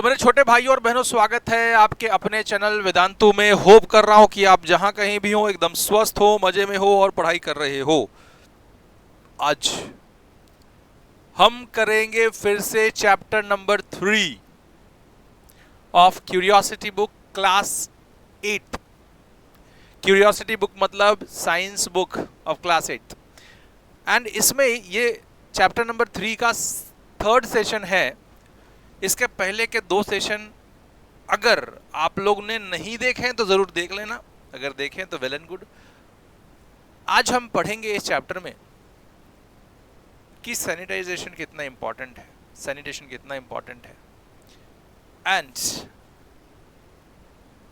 तो मेरे छोटे भाई और बहनों, स्वागत है आपके अपने चैनल वेदांतु में। होप कर रहा हूं कि आप जहां कहीं भी हो एकदम स्वस्थ हो, मजे में हो और पढ़ाई कर रहे हो। आज हम करेंगे फिर से chapter number 3 of curiosity book class 8। Curiosity book मतलब science book of class 8। And इसमें ये चैप्टर नंबर 3 का थर्ड सेशन है। इसके पहले के 2 सेशन अगर आप लोग ने नहीं देखे हैं तो जरूर देख लेना, अगर देखें तो वेल एंड गुड। आज हम पढ़ेंगे इस चैप्टर में कि सैनिटाइजेशन कितना इंपॉर्टेंट है, सैनिटेशन कितना इंपॉर्टेंट है। एंड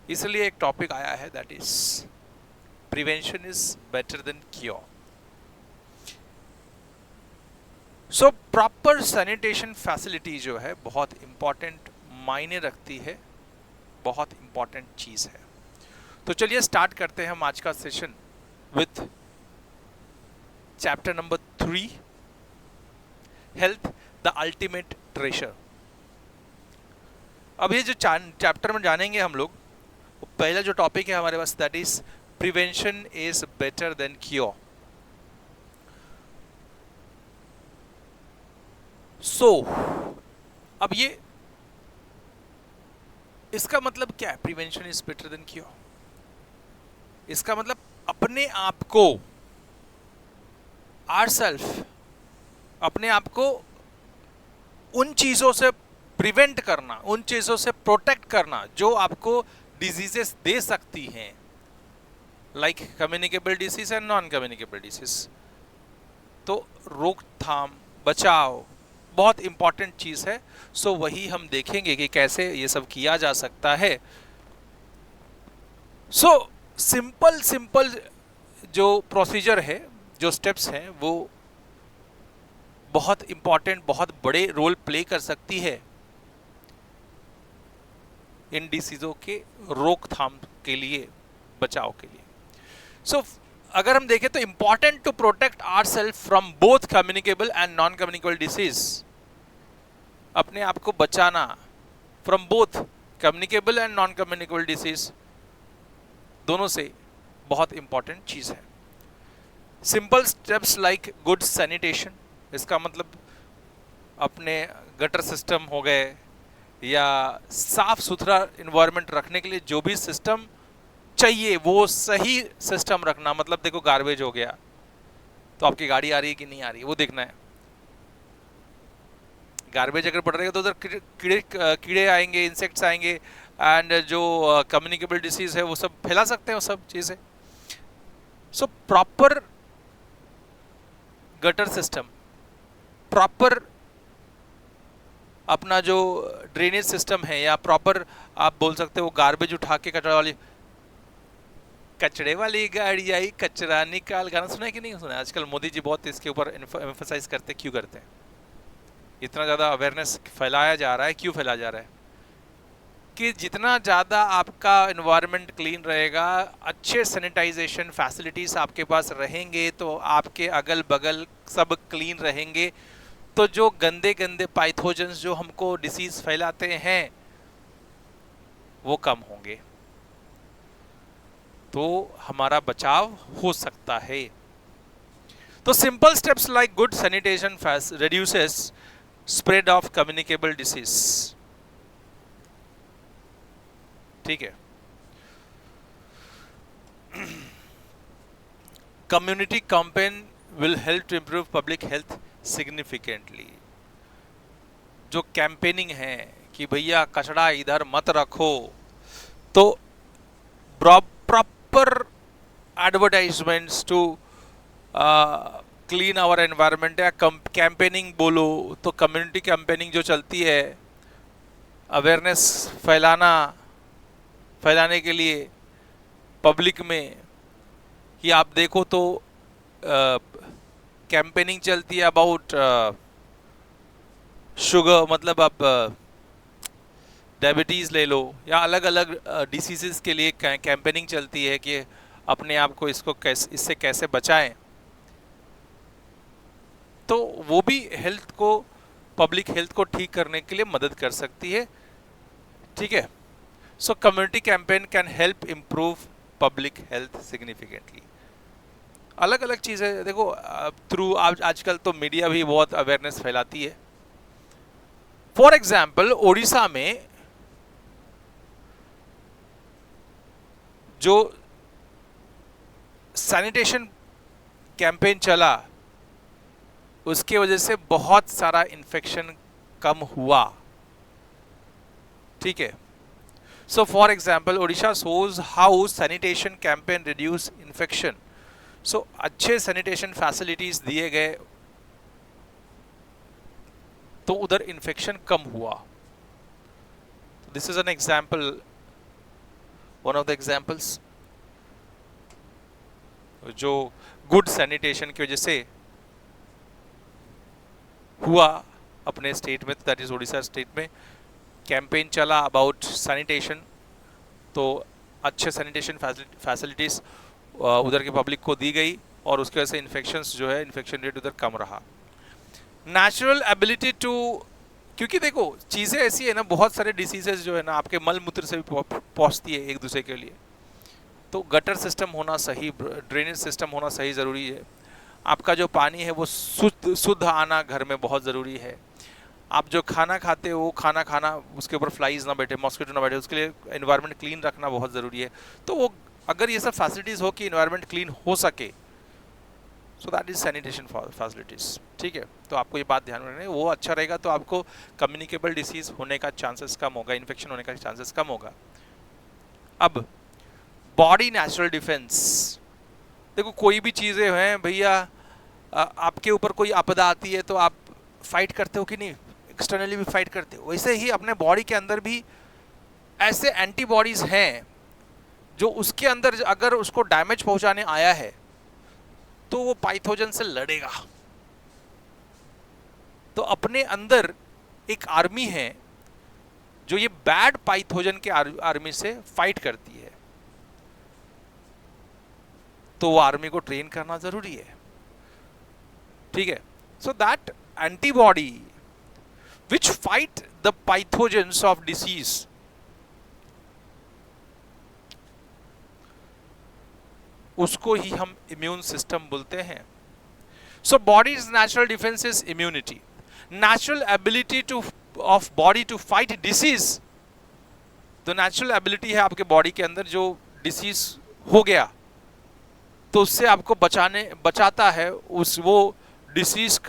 इसलिए एक टॉपिक आया है, that is prevention is better than cure. So proper sanitation facility जो है बहुत इंपॉर्टेंट मायने रखती है, बहुत इंपॉर्टेंट चीज है। तो चलिए स्टार्ट करते हैं हम आज का session with chapter number 3, health the ultimate treasure. अब ये जो चैप्टर में जानेंगे हम लोग, पहला जो टॉपिक है हमारे पास, that is prevention is better than cure. So अब ये इसका मतलब क्या है, prevention is better than cure? इसका मतलब अपने आप को, आवरसेल्फ, अपने आप को उन चीजों से प्रिवेंट करना, उन चीजों से प्रोटेक्ट करना जो आपको डिजीजेस दे सकती हैं, like communicable disease and non communicable disease. तो रोकथाम, बचाव बहुत इंपॉर्टेंट चीज है। सो वही हम देखेंगे कि कैसे ये सब किया जा सकता है। सो सिंपल जो प्रोसीजर है, जो स्टेप्स हैं, वो बहुत इंपॉर्टेंट, बहुत बड़े रोल प्ले कर सकती है इन डिसीजों के रोकथाम के लिए, बचाव के लिए। सो अगर हम देखें तो important to protect ourselves from both communicable and non communicable disease. अपने आप को बचाना from both communicable and non communicable disease, दोनों से बहुत इंपॉर्टेंट चीज है। Simple steps like good sanitation, इसका मतलब अपने गटर सिस्टम हो गए या साफ सुथरा इन्वायरमेंट रखने के लिए जो भी सिस्टम चाहिए वो सही सिस्टम रखना। मतलब देखो, गार्बेज हो गया तो आपकी गाड़ी आ रही है कि नहीं आ रही है वो देखना है। गार्बेज अगर पड़ रही है तो उधर कीड़े आएंगे, इंसेक्ट्स आएंगे, एंड जो कम्युनिकेबल डिसीज है वो सब फैला सकते हैं, वो सब चीजें। So proper gutter system, proper अपना जो ड्रेनेज सिस्टम है, या प्रॉपर आप बोल सकते हो गार्बेज उठा के कचड़े वाली गाड़ी आई कचरा निकाल। गाना सुना है कि नहीं सुना? आजकल मोदी जी बहुत इसके ऊपर एम्फसाइज करते, क्यों करते हैं? इतना ज़्यादा अवेयरनेस फैलाया जा रहा है। क्यों फैलाया जा रहा है? कि जितना ज़्यादा आपका एनवायरनमेंट क्लीन रहेगा, अच्छे सैनिटाइजेशन फैसिलिटीज़ आपके पास रहेंगे, तो आपके अगल बगल सब क्लीन रहेंगे, तो जो गंदे गंदे पाइथोजेंस जो हमको डिसीज फैलाते हैं वो कम होंगे, तो हमारा बचाव हो सकता है। तो simple steps like good sanitation reduces spread of communicable disease। ठीक है। Community campaign will help to improve public health significantly. जो कैंपेनिंग है कि भैया कचरा इधर मत रखो, तो proper advertisements to clean our environment, या कैंपेनिंग बोलो तो कम्युनिटी कैंपेनिंग जो चलती है, अवेयरनेस फैलाने के लिए पब्लिक में, कि आप देखो तो कैंपेनिंग चलती है अबाउट शुगर, मतलब आप डायबिटीज़ ले लो, या अलग अलग डिसीज़ के लिए कैंपेनिंग चलती है कि अपने आप को इससे कैसे बचाएं। तो वो भी हेल्थ को, पब्लिक हेल्थ को ठीक करने के लिए मदद कर सकती है। ठीक है। सो community campaign can help improve public health significantly. अलग अलग चीज़ें देखो, थ्रू आजकल तो मीडिया भी बहुत अवेयरनेस फैलाती है। फॉर एग्जाम्पल ओडिशा में जो सैनिटेशन कैंपेन चला उसके वजह से बहुत सारा इन्फेक्शन कम हुआ। ठीक है। So for example Odisha shows how sanitation campaign reduce infection. So अच्छे सैनिटेशन फैसिलिटीज दिए गए तो उधर इन्फेक्शन कम हुआ। This is an example, one of the examples जो गुड सैनिटेशन की वजह से हुआ अपने स्टेट में, दैट इज ओडिशा स्टेट में कैंपेन चला अबाउट सैनिटेशन। तो अच्छे सैनिटेशन फैसिलिटीज उधर के पब्लिक को दी गई और उसकी वजह से इन्फेक्शंस जो है, इन्फेक्शन रेट उधर कम रहा। नेचुरल एबिलिटी टू, क्योंकि देखो चीज़ें ऐसी है ना, बहुत सारे डिसीजेज जो है ना आपके मल मूत्र से भी पहुंचती है एक दूसरे के लिए। तो गटर सिस्टम होना सही, ड्रेनेज सिस्टम होना सही ज़रूरी है। आपका जो पानी है वो शुद्ध आना घर में बहुत ज़रूरी है। आप जो खाना खाते हो वो खाना खाना उसके ऊपर फ्लाइज ना बैठे, मॉस्किटो ना बैठे, उसके लिए एनवायरनमेंट क्लीन रखना बहुत ज़रूरी है। तो वो अगर ये सब फैसिलिटीज़ हो कि एनवायरनमेंट क्लीन हो सके, सो दैट इज सैनिटेशन फैसिलिटीज़। ठीक है, तो आपको ये बात ध्यान में रखनी है, वो अच्छा रहेगा तो आपको कम्युनिकेबल डिसीज़ होने का चांसेस कम होगा, इन्फेक्शन होने का चांसेस कम होगा। अब बॉडी नेचुरल डिफेंस, देखो कोई भी चीज़ें हैं भैया, आपके ऊपर कोई आपदा आती है तो आप फाइट करते हो कि नहीं, एक्सटर्नली भी फाइट करते हो। वैसे ही अपने बॉडी के अंदर भी ऐसे एंटीबॉडीज हैं जो उसके अंदर अगर उसको डैमेज पहुंचाने आया है तो वो पाइथोजन से लड़ेगा। तो अपने अंदर एक आर्मी है जो ये बैड पाइथोजन के आर्मी से फाइट करती है, तो वो आर्मी को ट्रेन करना जरूरी है। ठीक है, so that antibody which fight the pathogens of disease, उसको ही हम इम्यून सिस्टम बोलते हैं। So body's natural defence is immunity, natural ability to of body to fight disease. तो नेचुरल एबिलिटी है आपके बॉडी के अंदर, जो डिसीज हो गया तो उससे आपको बचाता है, उस वो डिसीज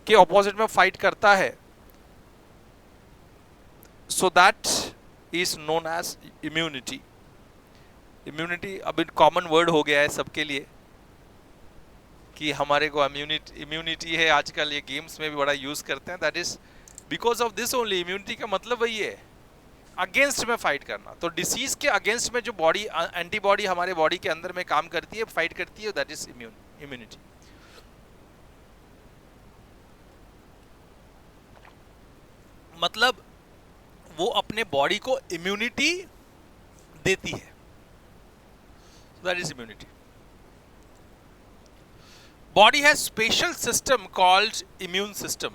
के ऑपोजिट में फाइट करता है। So that is known as immunity. Immunity अब एक कॉमन वर्ड हो गया है सबके लिए कि हमारे को इम्यूनिटी है, आजकल ये गेम्स में भी बड़ा यूज करते हैं। That is because of this only, immunity का मतलब वही है अगेंस्ट में फाइट करना। तो डिसीज के अगेंस्ट में जो बॉडी एंटीबॉडी हमारे बॉडी के अंदर में काम करती है, फाइट करती है, दैट इज इम्यूनिटी। मतलब वो अपने बॉडी को इम्यूनिटी देती है, that is immunity. Body has special system called immune system.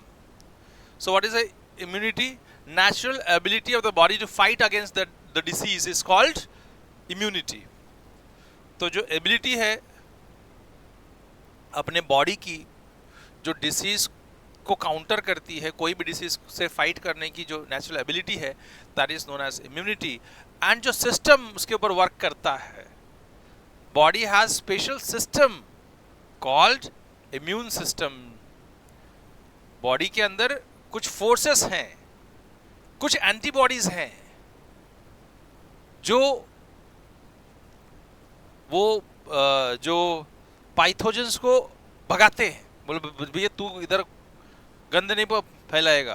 So what is a immunity? Natural ability of the body to fight against the disease is called immunity. तो जो ability है अपने body की, जो disease को counter करती है, कोई भी डिसीज से फाइट करने की जो नेचुरल एबिलिटी है, that is known as immunity. And जो सिस्टम उसके ऊपर वर्क करता है, body has special system called immune system. Body के अंदर कुछ फोर्सेस हैं, कुछ एंटीबॉडीज हैं जो वो जो पाइथोजेंस को भगाते हैं। बोलो भैया तू इधर गंद नहीं फैलाएगा,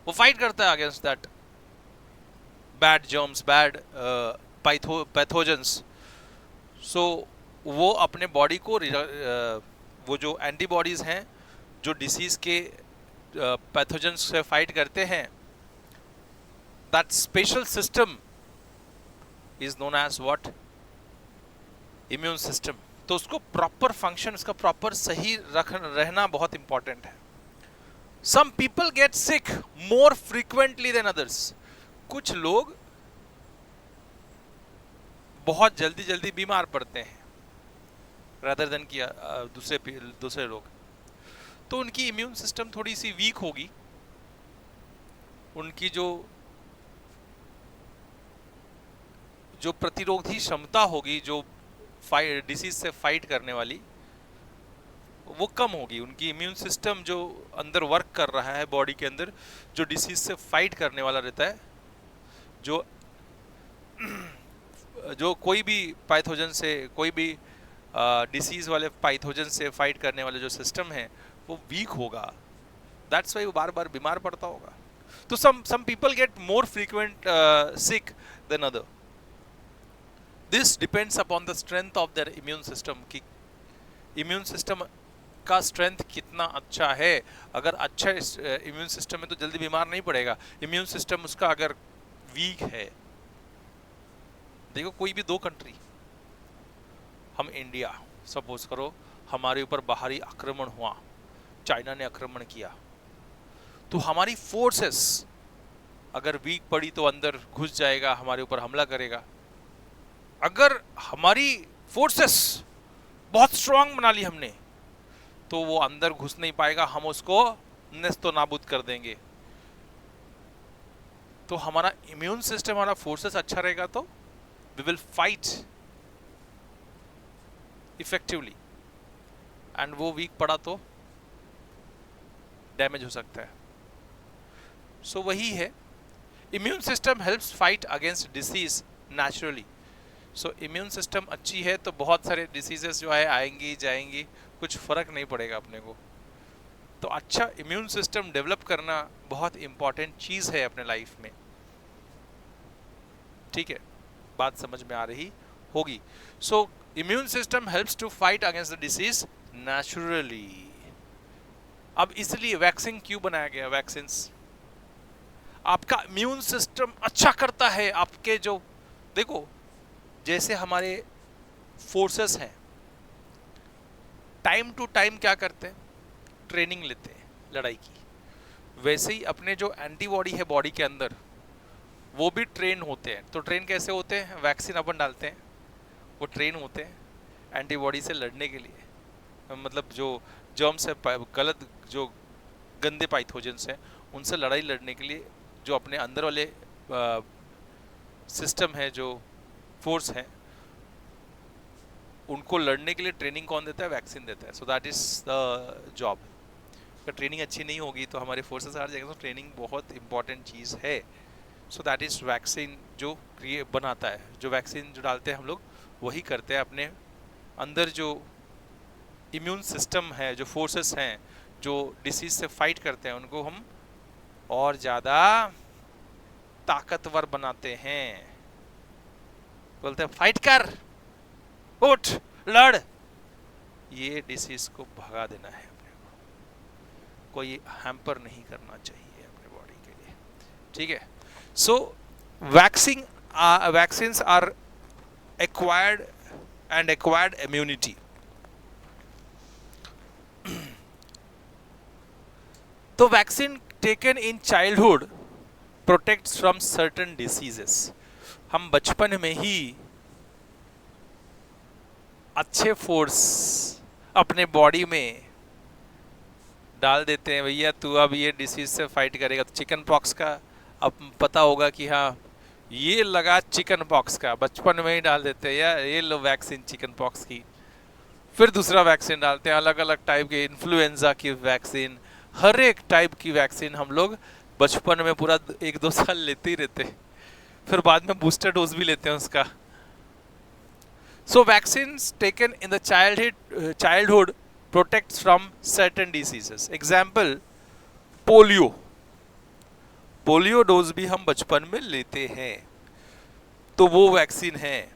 वो फाइट करता है against that bad germs, bad pathogens. So वो अपने बॉडी को वो जो एंटीबॉडीज हैं जो डिसीज के पैथोजेंस से फाइट करते हैं, that special system is known as what? Immune system. तो उसको प्रॉपर फंक्शन, उसका प्रॉपर सही रहना बहुत इंपॉर्टेंट है। Some people get sick more frequently than others. कुछ लोग बहुत जल्दी जल्दी बीमार पड़ते हैं रादर देन कि दूसरे लोग। तो उनकी इम्यून सिस्टम थोड़ी सी वीक होगी, उनकी जो प्रतिरोधी क्षमता होगी, जो डिसीज से फाइट करने वाली, वो कम होगी। उनकी इम्यून सिस्टम जो अंदर वर्क कर रहा है बॉडी के अंदर, जो डिसीज से फाइट करने वाला रहता है, जो कोई भी पैथोजन से, कोई भी डिसीज वाले पैथोजन से फाइट करने वाले जो सिस्टम है वो वीक होगा। दैट्स वाई वो बार बार बीमार पड़ता होगा। तो some people get more frequent sick than other. This depends upon the strength of their immune system, कि इम्यून सिस्टम का स्ट्रेंथ कितना अच्छा है। अगर अच्छा इम्यून सिस्टम है तो जल्दी बीमार नहीं पड़ेगा। इम्यून सिस्टम उसका अगर वीक है, देखो कोई भी दो कंट्री, हम इंडिया सपोज करो, हमारे ऊपर बाहरी आक्रमण हुआ, चाइना ने आक्रमण किया, तो हमारी फोर्सेस अगर वीक पड़ी तो अंदर घुस जाएगा, हमारे ऊपर हमला करेगा। अगर हमारी फोर्सेस बहुत स्ट्रांग बना ली हमने, तो वो अंदर घुस नहीं पाएगा, हम उसको नेस्तो नाबूद कर देंगे। तो हमारा इम्यून सिस्टम, हमारा फोर्सेस अच्छा रहेगा तो we will fight effectively, and वो वीक पड़ा तो डैमेज हो सकता है। सो वही है, immune system helps fight against disease naturally. So immune system अच्छी है तो बहुत सारे डिसीजेस जो है आएंगी जाएंगी, कुछ फर्क नहीं पड़ेगा अपने को। तो अच्छा इम्यून सिस्टम डेवलप करना बहुत इंपॉर्टेंट चीज है अपने लाइफ में। ठीक है, बात समझ में आ रही होगी। So immune system helps to fight against the disease naturally. अब इसलिए वैक्सीन क्यों बनाया गया? वैक्सीन आपका इम्यून सिस्टम अच्छा करता है। आपके जो देखो, जैसे हमारे फोर्सेस हैं, टाइम टू टाइम क्या करते हैं? ट्रेनिंग लेते हैं लड़ाई की। वैसे ही अपने जो एंटीबॉडी है बॉडी के अंदर, वो भी ट्रेन होते हैं। तो ट्रेन कैसे होते हैं? वैक्सीन अपन डालते हैं, वो ट्रेन होते हैं एंटीबॉडी से लड़ने के लिए। मतलब जो जर्म्स है, गलत जो गंदे पैथोजेंस हैं, उनसे लड़ाई लड़ने के लिए जो अपने अंदर वाले सिस्टम है, जो फोर्स है, उनको लड़ने के लिए ट्रेनिंग कौन देता है? वैक्सीन देता है। So that is the job. अगर ट्रेनिंग अच्छी नहीं होगी तो हमारे फोर्सेस हार जाएंगे। तो ट्रेनिंग बहुत इंपॉर्टेंट चीज़ है। सो दैट इज वैक्सीन जो बनाता है, जो वैक्सीन जो डालते हैं हम लोग, वही करते हैं। अपने अंदर जो इम्यून सिस्टम है, जो फोर्सेस हैं, जो डिसीज से फाइट करते हैं, उनको हम और ज़्यादा ताकतवर बनाते हैं। बोलते हैं फाइट कर, उठ, लड़। ये डिसीज को भगा देना है अपने को, कोई हैम्पर नहीं करना चाहिए अपने बॉडी के लिए। ठीक है। So vaccines are acquired and acquired immunity. तो vaccine taken in childhood protects from certain diseases. हम बचपन में ही अच्छे फोर्स अपने बॉडी में डाल देते हैं। भैया तू अब ये डिसीज से फाइट करेगा। तो चिकन पॉक्स का अब पता होगा कि हाँ ये लगा चिकन पॉक्स का, बचपन में ही डाल देते हैं, या ये लो वैक्सीन चिकन पॉक्स की। फिर दूसरा वैक्सीन डालते हैं, अलग अलग टाइप के, इन्फ्लुएंजा की वैक्सीन, हर एक टाइप की वैक्सीन हम लोग बचपन में पूरा 1-2 साल लेते ही रहते हैं। फिर बाद में बूस्टर डोज भी लेते हैं उसका। So vaccines taken in the childhood protects from certain diseases. Example polio. Polio dose भी हम बचपन में लेते हैं। तो वो वैक्सीन है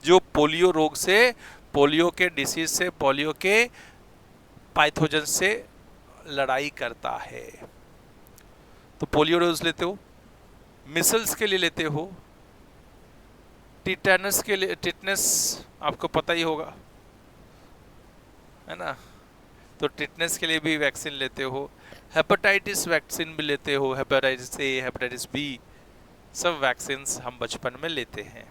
जो पोलियो रोग से, पोलियो के डिसीज से, पोलियो के पैथोजन से लड़ाई करता है। तो पोलियो डोज लेते हो, मिसल्स के लिए लेते हो, टिटेनस के लिए, टिटनेस आपको पता ही होगा, है ना, तो टिटनेस के लिए भी वैक्सीन लेते हो, हेपेटाइटिस वैक्सीन भी लेते हो, हेपेटाइटिस ए, हेपेटाइटिस बी, सब वैक्सीन्स हम बचपन में लेते हैं।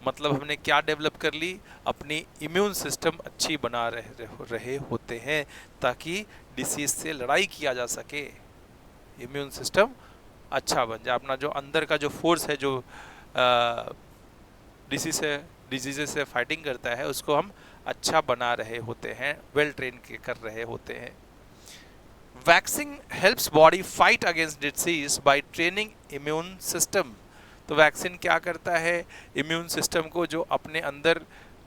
मतलब हमने क्या डेवलप कर ली, अपनी इम्यून सिस्टम अच्छी बना रहे होते हैं ताकि डिसीज से लड़ाई किया जा सके, इम्यून सिस्टम अच्छा बन जाए, अपना जो अंदर का जो फोर्स है जो डिजीजेस से फाइटिंग करता है उसको हम अच्छा बना रहे होते हैं, वेल ट्रेन कर रहे होते हैं। Vaccine helps body fight against disease by training immune system. तो वैक्सीन क्या करता है, इम्यून सिस्टम को, जो अपने अंदर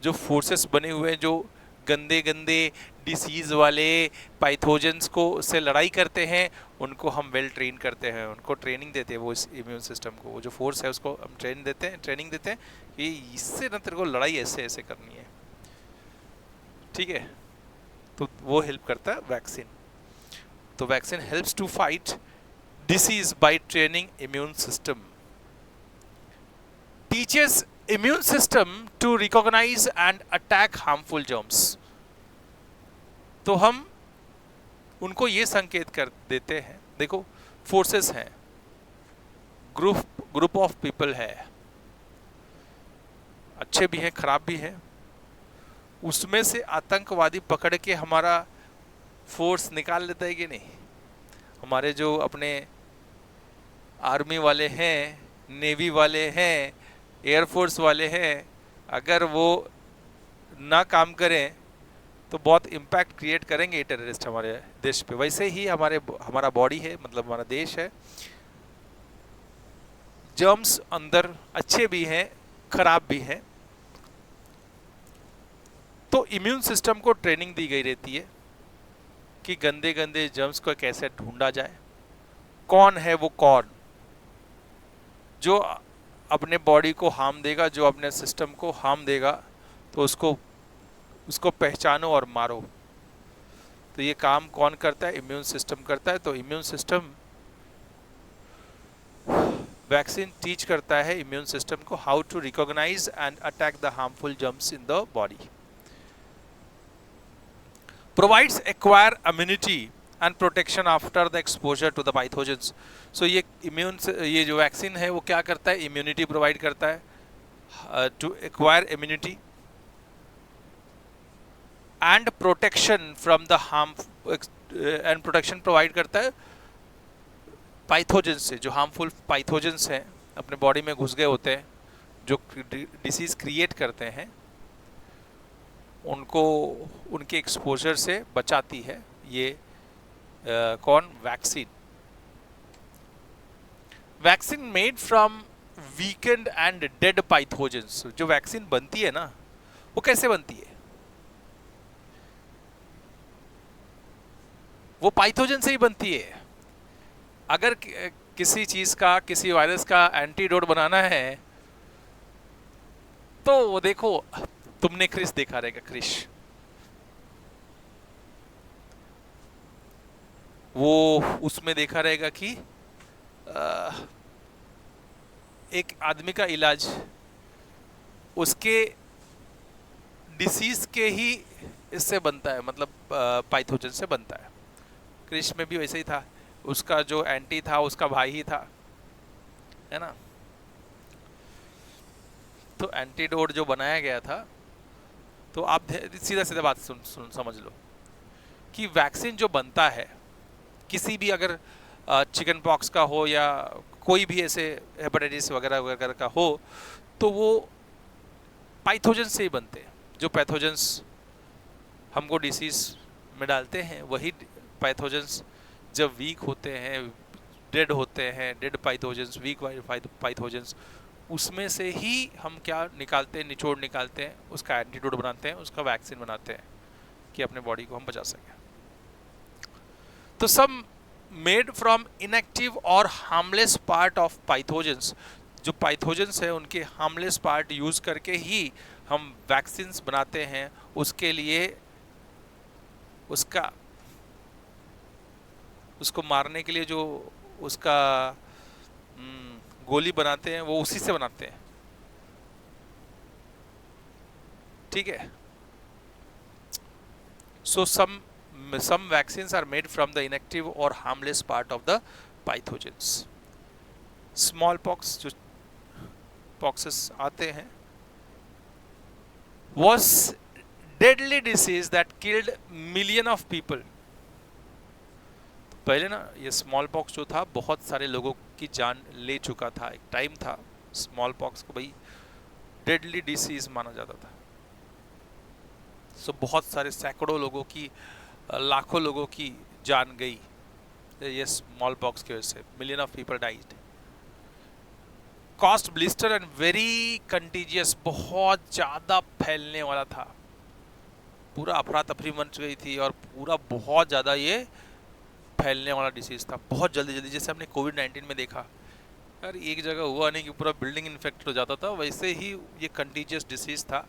जो फोर्सेस बने हुए हैं, जो गंदे गंदे डिसीज वाले पैथोजेंस को से लड़ाई करते हैं, उनको हम वेल ट्रेन करते हैं, उनको ट्रेनिंग देते हैं, वो इस इम्यून सिस्टम को, वो जो फोर्स है उसको हम ट्रेनिंग देते हैं कि इससे ना तेरे को लड़ाई ऐसे ऐसे करनी है, ठीक है। तो वो हेल्प करता है वैक्सीन। तो vaccine helps to fight disease by training immune system, teaches immune system to recognize and attack harmful germs। तो हम उनको ये संकेत कर देते हैं, देखो फोर्सेस हैं, ग्रुप ऑफ पीपल है, अच्छे भी हैं खराब भी हैं, उसमें से आतंकवादी पकड़ के हमारा फोर्स निकाल लेता है कि नहीं। हमारे जो अपने आर्मी वाले हैं, नेवी वाले हैं, एयरफोर्स वाले हैं, अगर वो ना काम करें तो बहुत इम्पैक्ट क्रिएट करेंगे टेररिस्ट हमारे देश पे। वैसे ही हमारा बॉडी है, मतलब हमारा देश है, जर्म्स अंदर अच्छे भी हैं खराब भी हैं। तो इम्यून सिस्टम को ट्रेनिंग दी गई रहती है कि गंदे गंदे जर्म्स को कैसे ढूंढा जाए, कौन है वो कौन जो अपने बॉडी को हार्म देगा, जो अपने सिस्टम को हार्म देगा, तो उसको पहचानो और मारो। तो ये काम कौन करता है, इम्यून सिस्टम करता है। तो इम्यून सिस्टम, वैक्सीन टीच करता है इम्यून सिस्टम को how to recognise and attack the harmful germs in the body, provides acquire immunity and protection after the exposure to the pathogens. So ये जो vaccine है वो क्या करता है, इम्यूनिटी प्रोवाइड करता है, to acquire immunity and protection from the harm, and protection provide करता है पैथोजेंस से, जो हार्मफुल पैथोजेंस हैं अपने बॉडी में घुस गए होते हैं, जो डिसीज क्रिएट करते हैं, उनको उनके एक्सपोजर से बचाती है ये कौन, vaccine. Vaccine made from weekend and dead pathogens. जो वैक्सीन बनती है ना, वो कैसे बनती है, वो पैथोजन से ही बनती है। अगर किसी चीज का, किसी वायरस का एंटीडोट बनाना है तो वो देखो, तुमने क्रिश देखा रहेगा, क्रिश, वो उसमें देखा रहेगा कि एक आदमी का इलाज उसके डिसीज के ही इससे बनता है, मतलब पैथोजन से बनता है। क्रिश में भी वैसे ही था, उसका जो एंटी था उसका भाई ही था, है ना। तो एंटीडोट जो बनाया गया था, तो आप सीधा सीधा बात सुन समझ लो कि वैक्सीन जो बनता है, किसी भी अगर चिकन पॉक्स का हो या कोई भी ऐसे हेपेटाइटिस वगैरह वगैरह का हो, तो वो पैथोजन से ही बनते हैं। जो पैथोजेंस हमको डिसीज में डालते हैं, वही पैथोजेंस जब वीक होते हैं, डेड होते हैं, डेड पैथोजेंस, वीक पैथोजेंस, उसमें से ही हम क्या निकालते हैं, निचोड़ निकालते हैं, उसका एंटीडोट बनाते हैं, उसका वैक्सीन बनाते हैं कि अपने बॉडी को हम बचा सकें। तो सब मेड फ्रॉम इनएक्टिव और हार्मलेस पार्ट ऑफ पैथोजेंस। जो पैथोजेंस है उनके हार्मलेस पार्ट यूज करके ही हम वैक्सीन्स बनाते हैं। उसके लिए उसको मारने के लिए जो उसका गोली बनाते हैं, वो उसी से बनाते हैं, ठीक है। So some vaccines are made from the inactive or harmless part of the pathogens. Smallpox जो poxes आते हैं was deadly disease that killed million of people. पहले ना ये स्मॉल पॉक्स जो था बहुत सारे लोगों की जान ले चुका था। एक टाइम था स्मॉल पॉक्स को भाई डेडली डिसीज माना जाता था। सो बहुत सारे सैकड़ों लोगों की लाखों लोगों की जान गई ये स्मॉल पॉक्स की वजह से। Million of people died. Cost blister and very contagious, बहुत ज़्यादा फैलने वाला था। पूरा अफरा तफरी मच गई थी और पूरा बहुत ज़्यादा ये फैलने वाला डिसीज़ था। बहुत जल्दी जल्दी, जैसे हमने कोविड-19 में देखा यार, एक जगह हुआ नहीं कि पूरा बिल्डिंग इन्फेक्ट हो जाता था, वैसे ही ये कंटीजियस डिसीज़ था,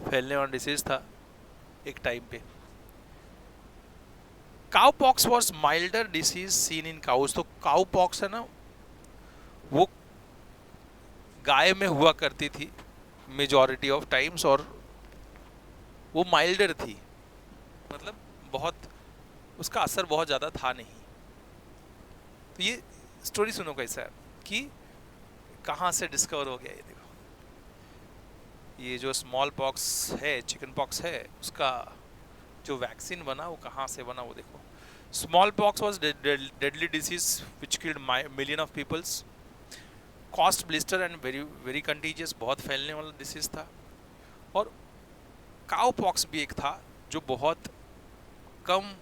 फैलने वाला डिसीज़ था एक टाइम पे। Cow pox was milder disease seen in cows. तो काउ पॉक्स है ना, वो गाय में हुआ करती थी मेजॉरिटी ऑफ टाइम्स, और वो माइल्डर थी, मतलब बहुत उसका असर बहुत ज़्यादा था नहीं। तो ये स्टोरी सुनो कैसा है कि कहाँ से डिस्कवर हो गया। ये देखो, ये जो स्मॉल पॉक्स है, चिकन पॉक्स है, उसका जो वैक्सीन बना वो कहाँ से बना वो देखो। Small pox was deadly disease which killed million of peoples. Caused blister and very very contagious, बहुत फैलने वाला डिसीज था। और काउ पॉक्स भी एक था जो बहुत कम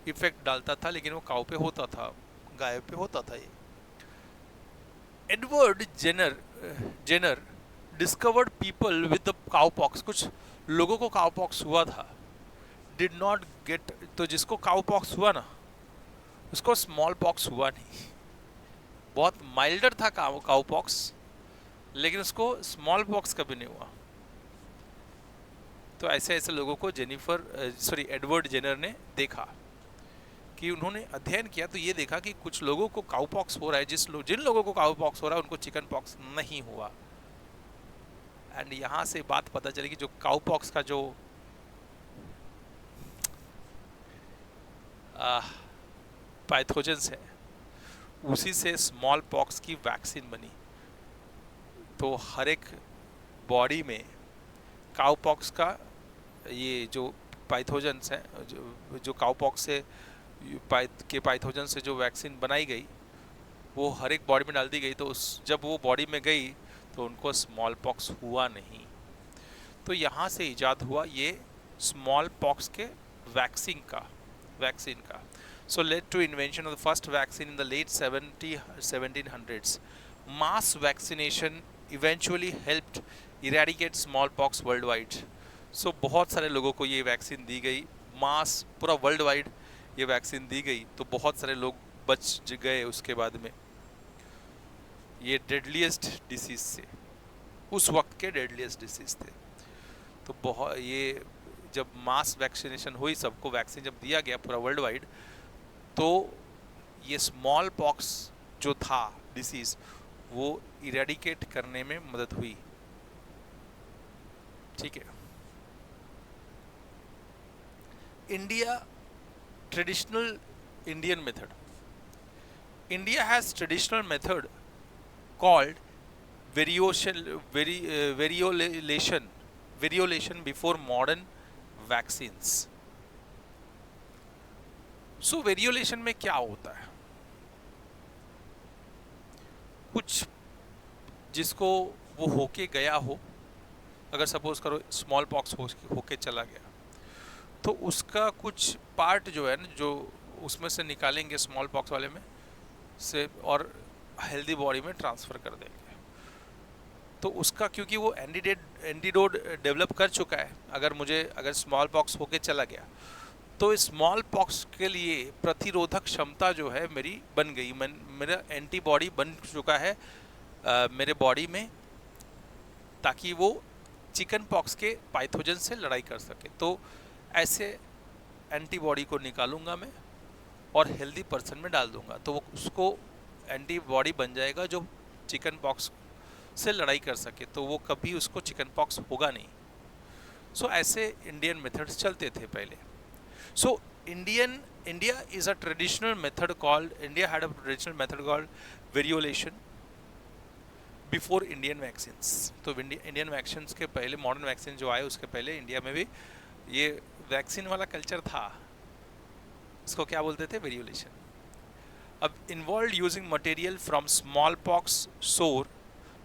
इफेक्ट डालता था, लेकिन वो काउ पे होता था, गाय पे होता था। ये Edward Jenner discovered people with the cow pox. कुछ लोगों को काउ पॉक्स हुआ था, डिड नॉट गेट, तो जिसको काउ पॉक्स हुआ ना उसको स्मॉल पॉक्स हुआ नहीं। बहुत माइल्डर था काउ पॉक्स, लेकिन उसको स्मॉल पॉक्स कभी नहीं हुआ। तो ऐसे ऐसे लोगों को एडवर्ड जेनर ने देखा कि उन्होंने अध्ययन किया, तो ये देखा कि कुछ लोगों को काउ पॉक्स हो रहा है, जिन लोगों को काउ पॉक्स हो रहा है उनको चिकन पॉक्स नहीं हुआ। एंड यहाँ से बात पता चली कि जो काउ पॉक्स का जो पैथोजेंस है, उसी से स्मॉल पॉक्स की वैक्सीन बनी। तो हर एक बॉडी में काउ पॉक्स का ये जो पैथोजेंस है, जो काउ पॉक्स से पैथोजन से जो वैक्सीन बनाई गई वो हर एक बॉडी में डाल दी गई। तो जब वो बॉडी में गई तो उनको स्मॉल पॉक्स हुआ नहीं। तो यहाँ से इजाद हुआ ये स्मॉल पॉक्स के वैक्सीन का। So led to invention of the first vaccine in the late 1700s. Mass vaccination eventually helped eradicate smallpox worldwide. So बहुत सारे लोगों को ये वैक्सीन दी गई, मास पूरा वर्ल्ड वाइड ये वैक्सीन दी गई, तो बहुत सारे लोग बच गए उसके बाद में। ये डेडलीस्ट डिसीज से, उस वक्त के डेडलीस्ट डिसीज थे। तो बहुत ये जब मास वैक्सीनेशन हुई, सबको वैक्सीन जब दिया गया पूरा वर्ल्ड वाइड, तो ये स्मॉल पॉक्स जो था डिसीज वो इरेडिकेट करने में मदद हुई। ठीक है। India traditional Indian method. India has traditional method called variolation before modern vaccines. So variolation में क्या होता है? कुछ जिसको वो होके गया हो, अगर सपोज करो स्मॉल पॉक्स होके चला गया, तो उसका कुछ पार्ट जो है ना, जो उसमें से निकालेंगे स्मॉल पॉक्स वाले में से और हेल्दी बॉडी में ट्रांसफ़र कर देंगे। तो उसका, क्योंकि वो एंटीडोट डेवलप कर चुका है, अगर स्मॉल पॉक्स होके चला गया तो स्मॉल पॉक्स के लिए प्रतिरोधक क्षमता जो है मेरी बन गई, मेरा एंटीबॉडी बन चुका है मेरे बॉडी में, ताकि वो चिकन पॉक्स के पैथोजन से लड़ाई कर सके। तो ऐसे एंटीबॉडी को निकालूंगा मैं और हेल्दी पर्सन में डाल दूंगा, तो वो उसको एंटीबॉडी बन जाएगा जो चिकन पॉक्स से लड़ाई कर सके, तो वो कभी उसको चिकन पॉक्स होगा नहीं। सो ऐसे इंडियन मेथड्स चलते थे पहले. सो India is a traditional method called, India had a traditional method called variolation before Indian vaccines. तो इंडियन वैक्सीन्स के पहले, मॉडर्न वैक्सीन जो आए उसके पहले इंडिया में भी ये वैक्सीन वाला कल्चर था. इसको क्या बोलते थे? वेरियोलेशन. अब involve using material from small pox सोर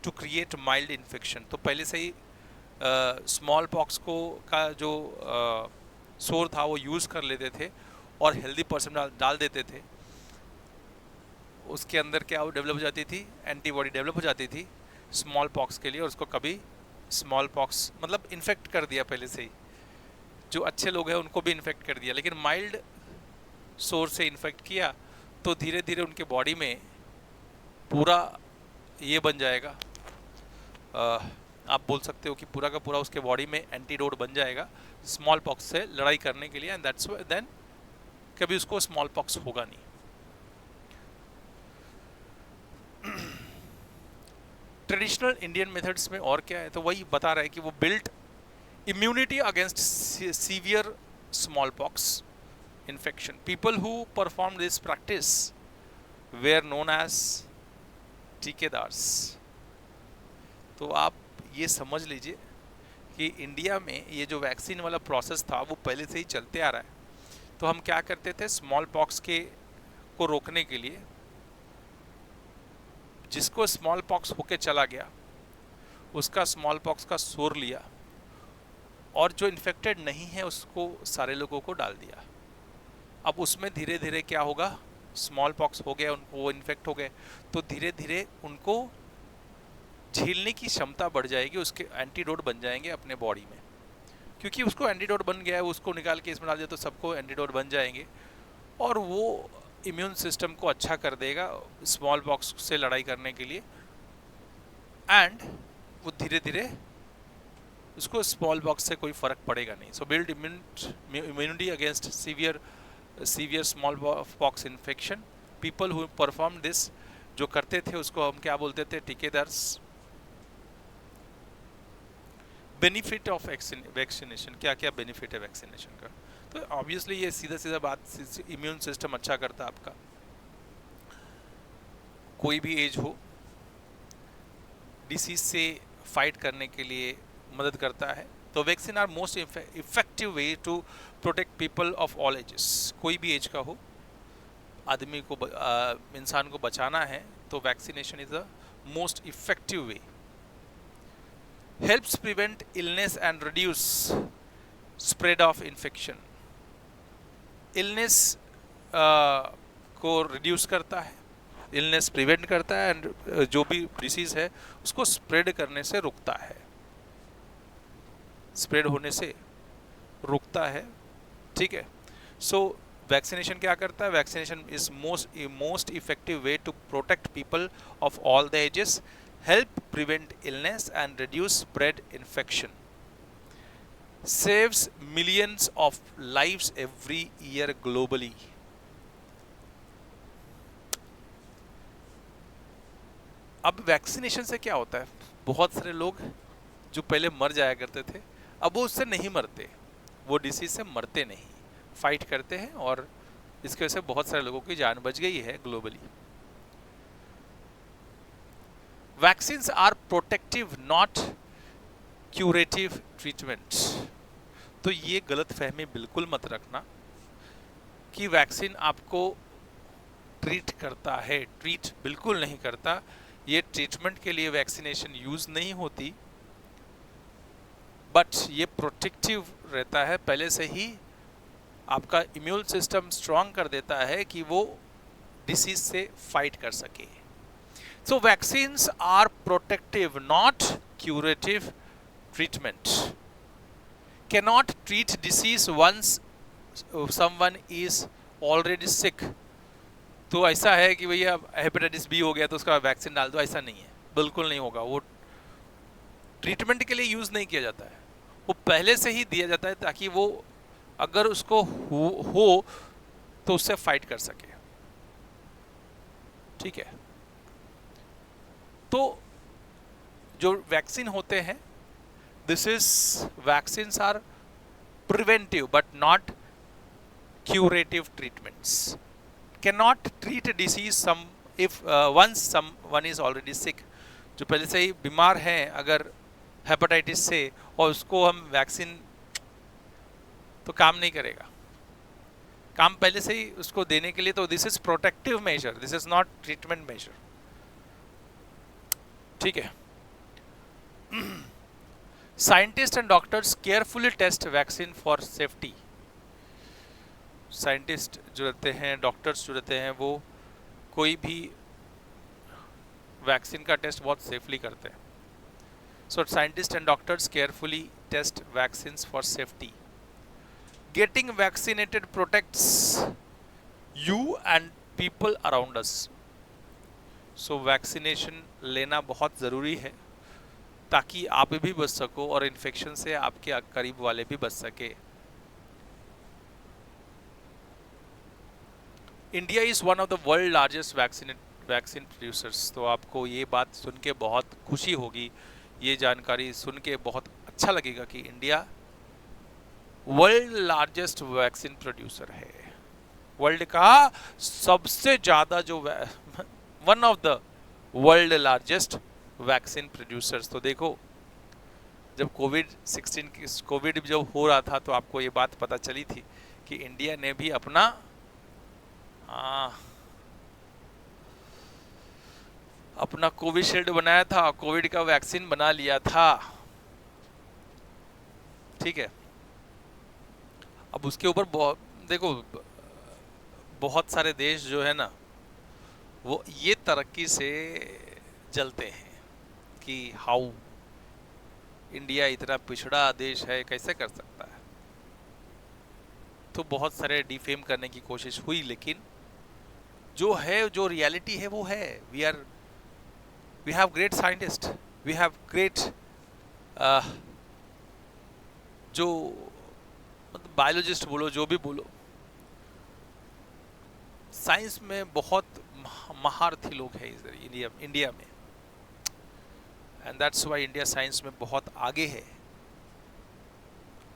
टू क्रिएट माइल्ड इन्फेक्शन. तो पहले से ही स्मॉल पॉक्स को का जो सोर था वो यूज़ कर लेते थे और हेल्दी पर्सन डाल देते थे. उसके अंदर क्या वो डेवलप हो जाती थी? एंटीबॉडी डेवलप हो जाती थी स्मॉल पॉक्स के लिए, और उसको कभी स्मॉल पॉक्स मतलब इन्फेक्ट कर दिया पहले से ही. जो अच्छे लोग हैं उनको भी इन्फेक्ट कर दिया, लेकिन माइल्ड सोर से इन्फेक्ट किया तो धीरे धीरे उनके बॉडी में पूरा ये बन जाएगा, आप बोल सकते हो कि पूरा का पूरा उसके बॉडी में एंटीडोट बन जाएगा स्मॉल पॉक्स से लड़ाई करने के लिए. एंड दैट्स देन कभी उसको स्मॉल पॉक्स होगा नहीं. ट्रेडिशनल इंडियन मेथड्स में और क्या है? तो वही बता रहा है कि वो built immunity against severe smallpox infection. People who perform this practice were known as टीकेदार्स. तो आप ये समझ लीजिए कि इंडिया में ये जो वैक्सीन वाला प्रोसेस था वो पहले से ही चलते आ रहा है. तो हम क्या करते थे? स्मॉल पॉक्स को रोकने के लिए जिसको स्मॉल पॉक्स होके चला गया उसका स्मॉल पॉक्स का सोर लिया और जो इन्फेक्टेड नहीं है उसको सारे लोगों को डाल दिया. अब उसमें धीरे धीरे क्या होगा? स्मॉल पॉक्स हो गया, उनको वो इन्फेक्ट हो गए तो धीरे धीरे उनको झेलने की क्षमता बढ़ जाएगी, उसके एंटीडोट बन जाएंगे अपने बॉडी में. क्योंकि उसको एंटीडोट बन गया है, उसको निकाल के इसमें डाल दिया तो सबको एंटीडोट बन जाएंगे और वो इम्यून सिस्टम को अच्छा कर देगा स्मॉल पॉक्स से लड़ाई करने के लिए. एंड वो धीरे धीरे उसको स्मॉल पॉक्स से कोई फर्क पड़ेगा नहीं. So build immunity against severe smallpox infection. People who perform this, जो करते थे उसको हम क्या बोलते थे? टीकेदार्स. Benefit of vaccination. क्या क्या बेनिफिट है वैक्सीनेशन का? तो ऑब्वियसली ये सीधा सीधा बात, इम्यून सिस्टम अच्छा करता है आपका, कोई भी एज हो, डिसीज से फाइट करने के लिए मदद करता है. तो vaccine are most effective way to protect people of all ages. कोई भी एज का हो, आदमी को इंसान को बचाना है तो vaccination is the most effective way. Helps prevent illness and reduce spread of infection. Illness को रिड्यूस करता है, इलनेस प्रिवेंट करता है एंड जो भी डिसीज है उसको स्प्रेड करने से रुकता है, स्प्रेड होने से रुकता है. ठीक है. सो वैक्सीनेशन क्या करता है? Vaccination is most effective way to protect people of all the ages, help prevent illness and reduce spread infection, saves millions of lives every year globally. अब वैक्सीनेशन से क्या होता है? बहुत सारे लोग जो पहले मर जाया करते थे अब वो उससे नहीं मरते, वो डिसीज से मरते नहीं, फाइट करते हैं और इसकी वजह से बहुत सारे लोगों की जान बच गई है globally. Vaccines are protective not curative treatment. तो ये गलत फहमी बिल्कुल मत रखना कि वैक्सीन आपको ट्रीट करता है. ट्रीट बिल्कुल नहीं करता. ये ट्रीटमेंट के लिए वैक्सीनेशन यूज नहीं होती, बट ये प्रोटेक्टिव रहता है. पहले से ही आपका इम्यून सिस्टम स्ट्रांग कर देता है कि वो डिसीज से फाइट कर सके. So vaccines are protective not curative treatment. Cannot treat disease once someone is already sick. तो ऐसा है कि भैया हेपेटाइटिस बी हो गया तो उसका वैक्सीन डाल दो, ऐसा नहीं है, बिल्कुल नहीं होगा. वो ट्रीटमेंट के लिए यूज नहीं किया जाता है, वो पहले से ही दिया जाता है ताकि वो अगर उसको हो तो उससे फाइट कर सके. ठीक है. तो जो वैक्सीन होते हैं This is vaccines are preventive but not curative treatments. Cannot treat a disease some if once someone is already sick. जो पहले से ही बीमार हैं अगर हेपेटाइटिस से और उसको हम वैक्सीन, तो काम नहीं करेगा, काम पहले से ही उसको देने के लिए, तो this is protective measure, this is not treatment measure. ठीक है। Scientist and doctors carefully test vaccine for safety. Scientist जो रहते हैं, डॉक्टर्स जो रहते हैं, वो कोई भी वैक्सीन का टेस्ट बहुत सेफली करते हैं। So scientist and doctors carefully test vaccine for safety. Getting vaccinated protects you and people around us. So vaccination लेना बहुत ज़रूरी है ताकि आप भी बच सको और इन्फेक्शन से आपके करीब वाले भी बच सके। India is one of the world largest vaccine producers. तो आपको ये बात सुन के बहुत खुशी होगी, ये जानकारी सुन के बहुत अच्छा लगेगा कि India world largest vaccine producer है। वर्ल्ड का सबसे ज़्यादा जो one of the world largest vaccine producers. तो देखो, जब कोविड जब हो रहा था तो आपको ये बात पता चली थी कि इंडिया ने भी अपना कोविशील्ड बनाया था, कोविड का वैक्सीन बना लिया था। ठीक है। अब उसके ऊपर देखो, बहुत सारे देश जो है ना, वो ये तरक्की से जलते हैं कि हाउ इंडिया इतना पिछड़ा देश है, कैसे कर सकता है। तो बहुत सारे डिफेम करने की कोशिश हुई, लेकिन जो है, जो रियलिटी है वो है। We have great scientist, we have great जो मतलब बायोलॉजिस्ट बोलो, जो भी बोलो, साइंस में बहुत महारथी लोग हैं इंडिया में। And that's why India science में बहुत आगे है।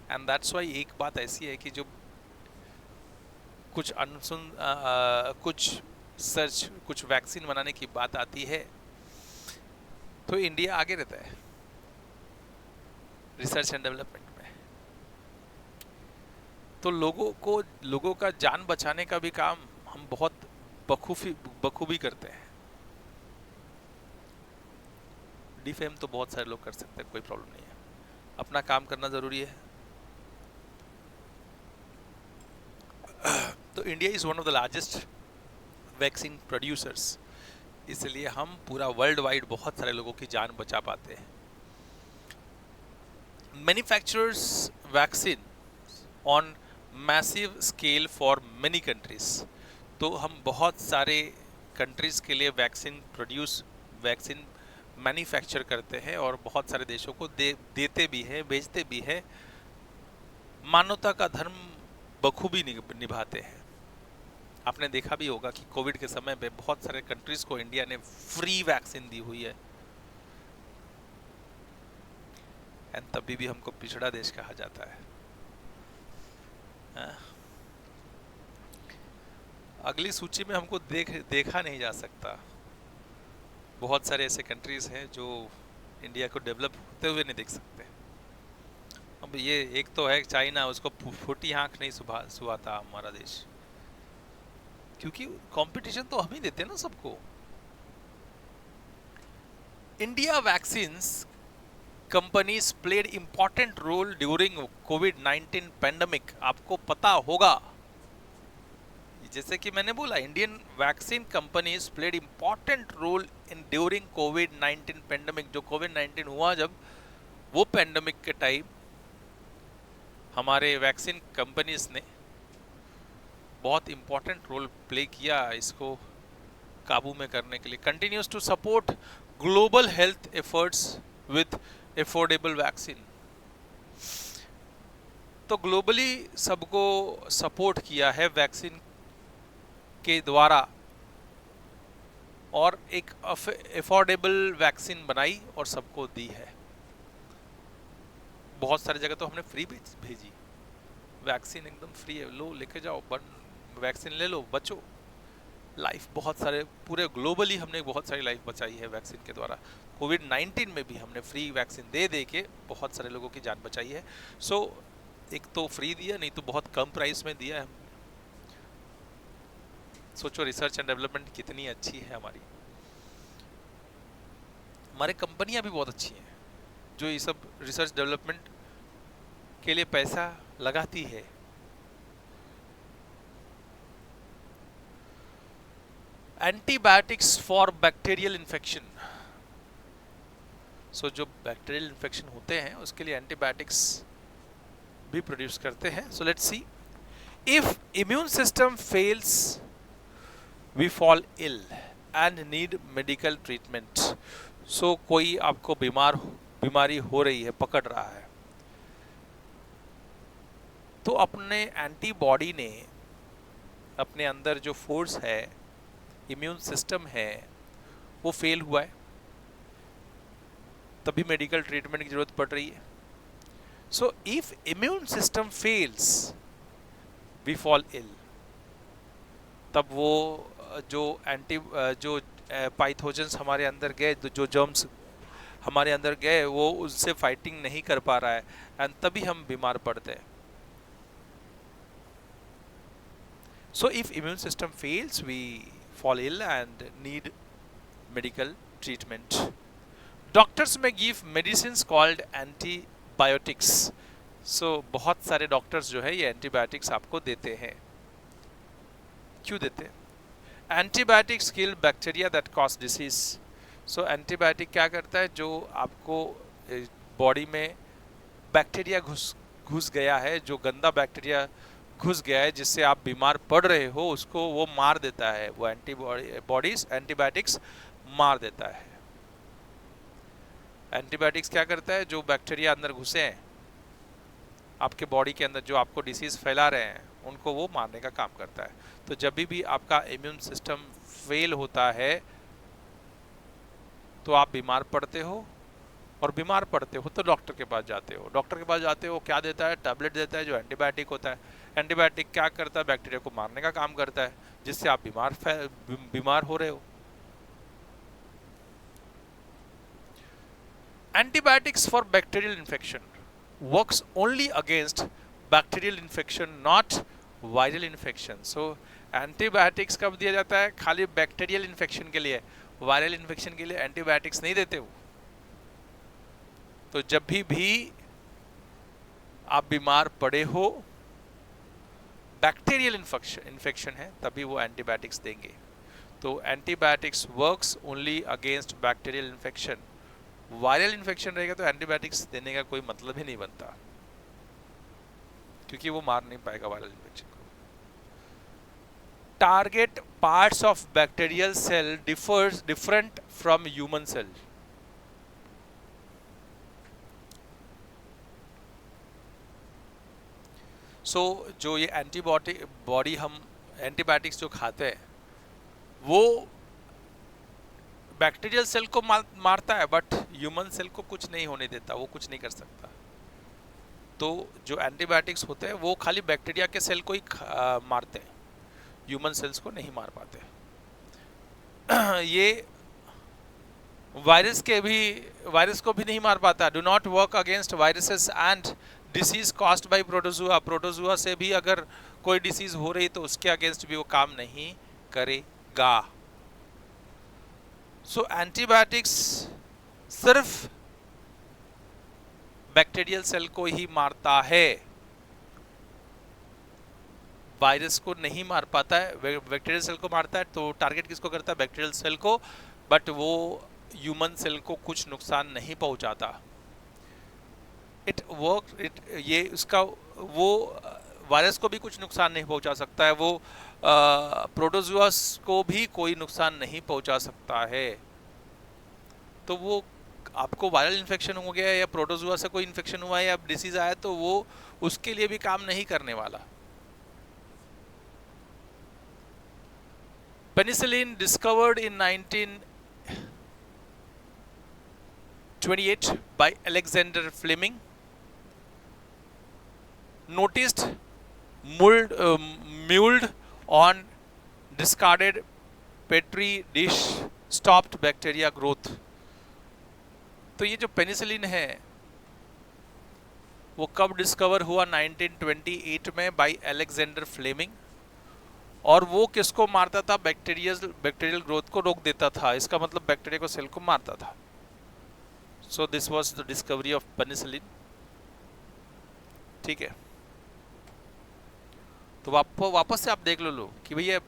एंड दैट्स वाई एक बात ऐसी है कि जो कुछ कुछ वैक्सीन बनाने की बात आती है तो इंडिया आगे रहता है रिसर्च एंड डेवलपमेंट में। तो लोगों का जान बचाने का भी काम हम बहुत बखूबी करते हैं। डिफेम तो बहुत सारे लोग कर सकते हैं, कोई प्रॉब्लम नहीं है, अपना काम करना जरूरी है। तो India is one of the largest vaccine producers, इसलिए हम पूरा वर्ल्ड वाइड बहुत सारे लोगों की जान बचा पाते हैं। Manufacturers vaccine on massive scale for many countries. तो हम बहुत सारे कंट्रीज के लिए वैक्सीन मैन्युफैक्चर करते हैं और बहुत सारे देशों को देते भी हैं, बेचते भी हैं। मानवता का धर्म बखूबी निभाते हैं। आपने देखा भी होगा कि कोविड के समय पे बहुत सारे कंट्रीज को इंडिया ने फ्री वैक्सीन दी हुई है, एंड तभी भी हमको पिछड़ा देश कहा जाता है। अगली सूची में हमको देखा नहीं जा सकता। बहुत सारे ऐसे कंट्रीज हैं जो इंडिया को डेवलप होते हुए नहीं देख सकते। अब ये एक तो है चाइना, उसको फूटी आंख नहीं सुहाता हमारा देश, क्योंकि कंपटीशन तो हम ही देते हैं ना सबको। India vaccines companies played important role during कोविड-19 पैंडेमिक। आपको पता होगा, जैसे कि मैंने बोला, Indian vaccine companies played important role in during कोविड-19 पैंडेमिक। जो कोविड-19 हुआ, जब वो पैंडेमिक के टाइम हमारे वैक्सीन कंपनीज ने बहुत इंपॉर्टेंट रोल प्ले किया इसको काबू में करने के लिए। Continues to support global health efforts with affordable vaccine. तो ग्लोबली सबको सपोर्ट किया है वैक्सीन के द्वारा और एक अफोर्डेबल वैक्सीन बनाई और सबको दी है। बहुत सारी जगह तो हमने फ्री भेजी, वैक्सीन एकदम फ्री है, लो लेके जाओ, वैक्सीन ले लो, बचो। लाइफ बहुत सारे, पूरे ग्लोबली हमने बहुत सारी लाइफ बचाई है वैक्सीन के द्वारा। कोविड-19 में भी हमने फ्री वैक्सीन दे दे के बहुत सारे लोगों की जान बचाई है। सो एक तो फ्री दिया, नहीं तो बहुत कम प्राइस में दिया है। सोचो रिसर्च एंड डेवलपमेंट कितनी अच्छी है हमारी। हमारे कंपनियां भी बहुत अच्छी हैं जो ये सब रिसर्च डेवलपमेंट के लिए पैसा लगाती है। Antibiotics for bacterial infection. So जो बैक्टीरियल इन्फेक्शन होते हैं उसके लिए एंटीबायोटिक्स भी प्रोड्यूस करते हैं। So let's see, if immune system fails we fall ill and need medical treatment. So कोई आपको बीमारी हो रही है, पकड़ रहा है, तो अपने एंटीबॉडी ने, अपने अंदर जो फोर्स है, इम्यून सिस्टम है, वो फेल हुआ है, तभी मेडिकल ट्रीटमेंट की जरूरत पड़ रही है। So if immune system fails we fall ill, तब वो जो पाइथोजेंस हमारे अंदर गए, जो जर्म्स हमारे अंदर गए, वो उससे फाइटिंग नहीं कर पा रहा है एंड तभी हम बीमार पड़ते हैं। So if immune system fails we fall ill and need medical treatment. Doctors may give medicines called antibiotics. So बहुत सारे डॉक्टर्स जो है ये एंटीबायोटिक्स आपको देते हैं। क्यों देते हैं? Antibiotics kill bacteria that cause disease. So antibiotic क्या करता है, जो आपको बॉडी में बैक्टीरिया घुस गया है, जो गंदा बैक्टीरिया घुस गया है जिससे आप बीमार पड़ रहे हो, उसको वो मार देता है। वो एंटीबायोटिक्स मार देता है। एंटीबायोटिक्स क्या करता है, जो बैक्टीरिया अंदर घुसे हैं आपके बॉडी के अंदर, जो आपको डिसीज फैला रहे हैं, उनको वो मारने का काम करता है। तो जब भी आपका इम्यून सिस्टम फेल होता है तो आप बीमार पड़ते हो, और बीमार पड़ते हो तो डॉक्टर के पास जाते हो। डॉक्टर के पास जाते हो, क्या देता है, टैबलेट देता है जो एंटीबायोटिक होता है। एंटीबायोटिक क्या करता है, बैक्टीरिया को मारने का काम करता है, जिससे आप बीमार हो रहे हो। Antibiotics for bacterial infection works only against bacterial infection, not viral infection. So antibiotics कब दिया जाता है, खाली बैक्टीरियल इन्फेक्शन के लिए, वायरल इन्फेक्शन के लिए एंटीबायोटिक्स नहीं देते हो। तो जब भी आप बीमार पड़े हो, बैक्टीरियल इन्फेक्शन है, तभी वो एंटीबायोटिक्स देंगे। तो antibiotics works only against bacterial infection. Viral infection रहेगा तो एंटीबायोटिक्स देने का कोई मतलब ही नहीं बनता, क्योंकि वो मार नहीं पाएगा वायरल इन्फेक्शन को। Target parts of bacterial cell different from human cell. So जो ये एंटीबॉडी हम एंटीबायोटिक्स जो खाते हैं, वो बैक्टीरियल सेल को मारता है, बट ह्यूमन सेल को कुछ नहीं होने देता, वो कुछ नहीं कर सकता। तो जो एंटीबायोटिक्स होते हैं वो खाली बैक्टीरिया के सेल को ही मारते हैं, ह्यूमन सेल्स को नहीं मार पाते। ये वायरस को भी नहीं मार पाता। Do not work against viruses and disease caused by protozoa. Protozoa से भी अगर कोई डिसीज हो रही तो उसके अगेंस्ट भी वो काम नहीं करेगा। सो एंटीबायोटिक्स सिर्फ बैक्टीरियल सेल को ही मारता है, वायरस को नहीं मार पाता है। बैक्टीरियल सेल को मारता है तो टारगेट किसको करता है, बैक्टीरियल सेल को, बट वो ह्यूमन सेल को कुछ नुकसान नहीं पहुंचाता। ये उसका वो वायरस को भी कुछ नुकसान नहीं पहुंचा सकता है, वो प्रोटोजुआ को भी कोई नुकसान नहीं पहुंचा सकता है। तो वो आपको वायरल इन्फेक्शन हो गया या प्रोटोजुआ से कोई इन्फेक्शन हुआ है या डिसीज आया तो वो उसके लिए भी काम नहीं करने वाला। Penicillin discovered in 1928 by Alexander Fleming noticed mold on discarded petri dish stopped bacteria growth। तो ये जो पेनिसिलिन है वो कब डिस्कवर हुआ? 1928 में बाय अलेक्जेंडर फ्लेमिंग। और वो किसको मारता था? बैक्टीरियल ग्रोथ को रोक देता था। इसका मतलब बैक्टीरिया को सेल को मारता था। So this was the discovery of penicillin. ठीक है, तो वापस से आप देख लो कि भैया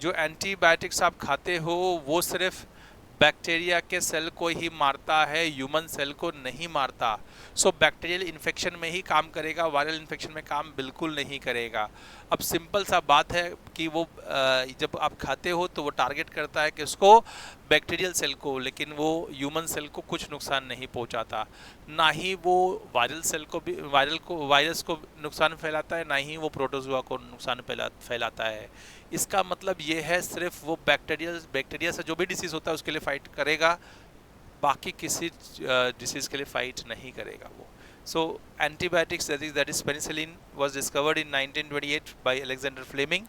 जो एंटीबायोटिक्स आप खाते हो वो सिर्फ बैक्टीरिया के सेल को ही मारता है, ह्यूमन सेल को नहीं मारता। सो बैक्टीरियल इन्फेक्शन में ही काम करेगा, वायरल इन्फेक्शन में काम बिल्कुल नहीं करेगा। अब सिंपल सा बात है कि वो जब आप खाते हो तो वो टारगेट करता है किसको? बैक्टीरियल सेल को, लेकिन वो ह्यूमन सेल को कुछ नुकसान नहीं पहुंचाता। ना ही वो वायरल सेल को भी वायरस को नुकसान फैलाता है, ना ही वो प्रोटोजोआ को नुकसान फैलाता है। इसका मतलब ये है सिर्फ वो बैक्टीरिया से जो भी डिसीज होता है उसके लिए फाइट करेगा, बाकी किसी डिसीज के लिए फाइट नहीं करेगा वो। So antibiotics that is penicillin was discovered in 1928 by Alexander Fleming.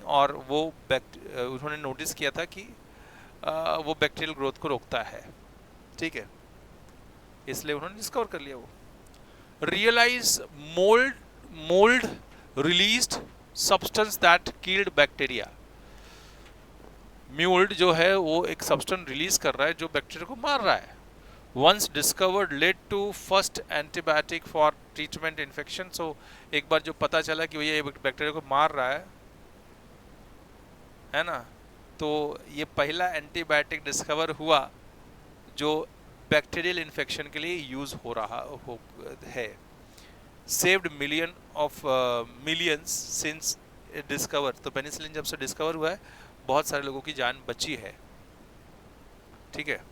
और वो उन्होंने नोटिस किया था कि वो बैक्टीरियल ग्रोथ को रोकता है। ठीक है, इसलिए उन्होंने डिस्कवर कर लिया वो। Realise mould released substance that killed bacteria. Mould जो है वो एक सब्सटेंस रिलीज कर रहा है जो बैक्टीरिया को मार रहा है। Once discovered led to first antibiotic for treatment infection. So एक बार जो पता चला कि ये बैक्टीरिया को मार रहा है ना, तो ये पहला एंटीबायोटिक डिस्कवर हुआ जो बैक्टीरियल इन्फेक्शन के लिए यूज हो रहा है। Saved millions since discover. तो पेनिसिलिन जब से डिस्कवर हुआ है बहुत सारे लोगों की जान बची है। ठीक है,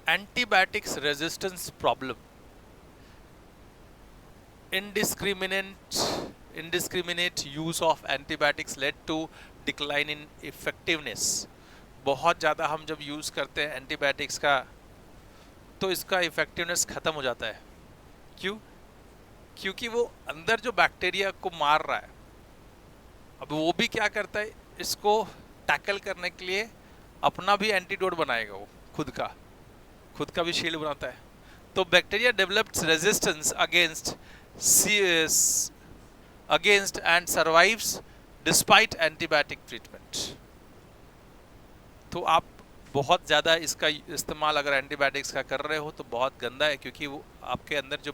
antibiotics resistance problem. indiscriminate use of antibiotics led to decline in effectiveness. बहुत ज़्यादा हम जब यूज़ करते हैं एंटीबायोटिक्स का तो इसका इफेक्टिवनेस ख़त्म हो जाता है। क्यों? क्योंकि वो अंदर जो बैक्टीरिया को मार रहा है, अब वो भी क्या करता है, इसको टैकल करने के लिए अपना भी एंटीडोट बनाएगा, वो खुद का भी शील्ड बनाता है। तो bacteria develops resistance against and survives despite antibiotic treatment. तो आप बहुत ज़्यादा इसका इस्तेमाल अगर एंटीबायोटिक्स का कर रहे हो तो बहुत गंदा है, क्योंकि वो आपके अंदर जो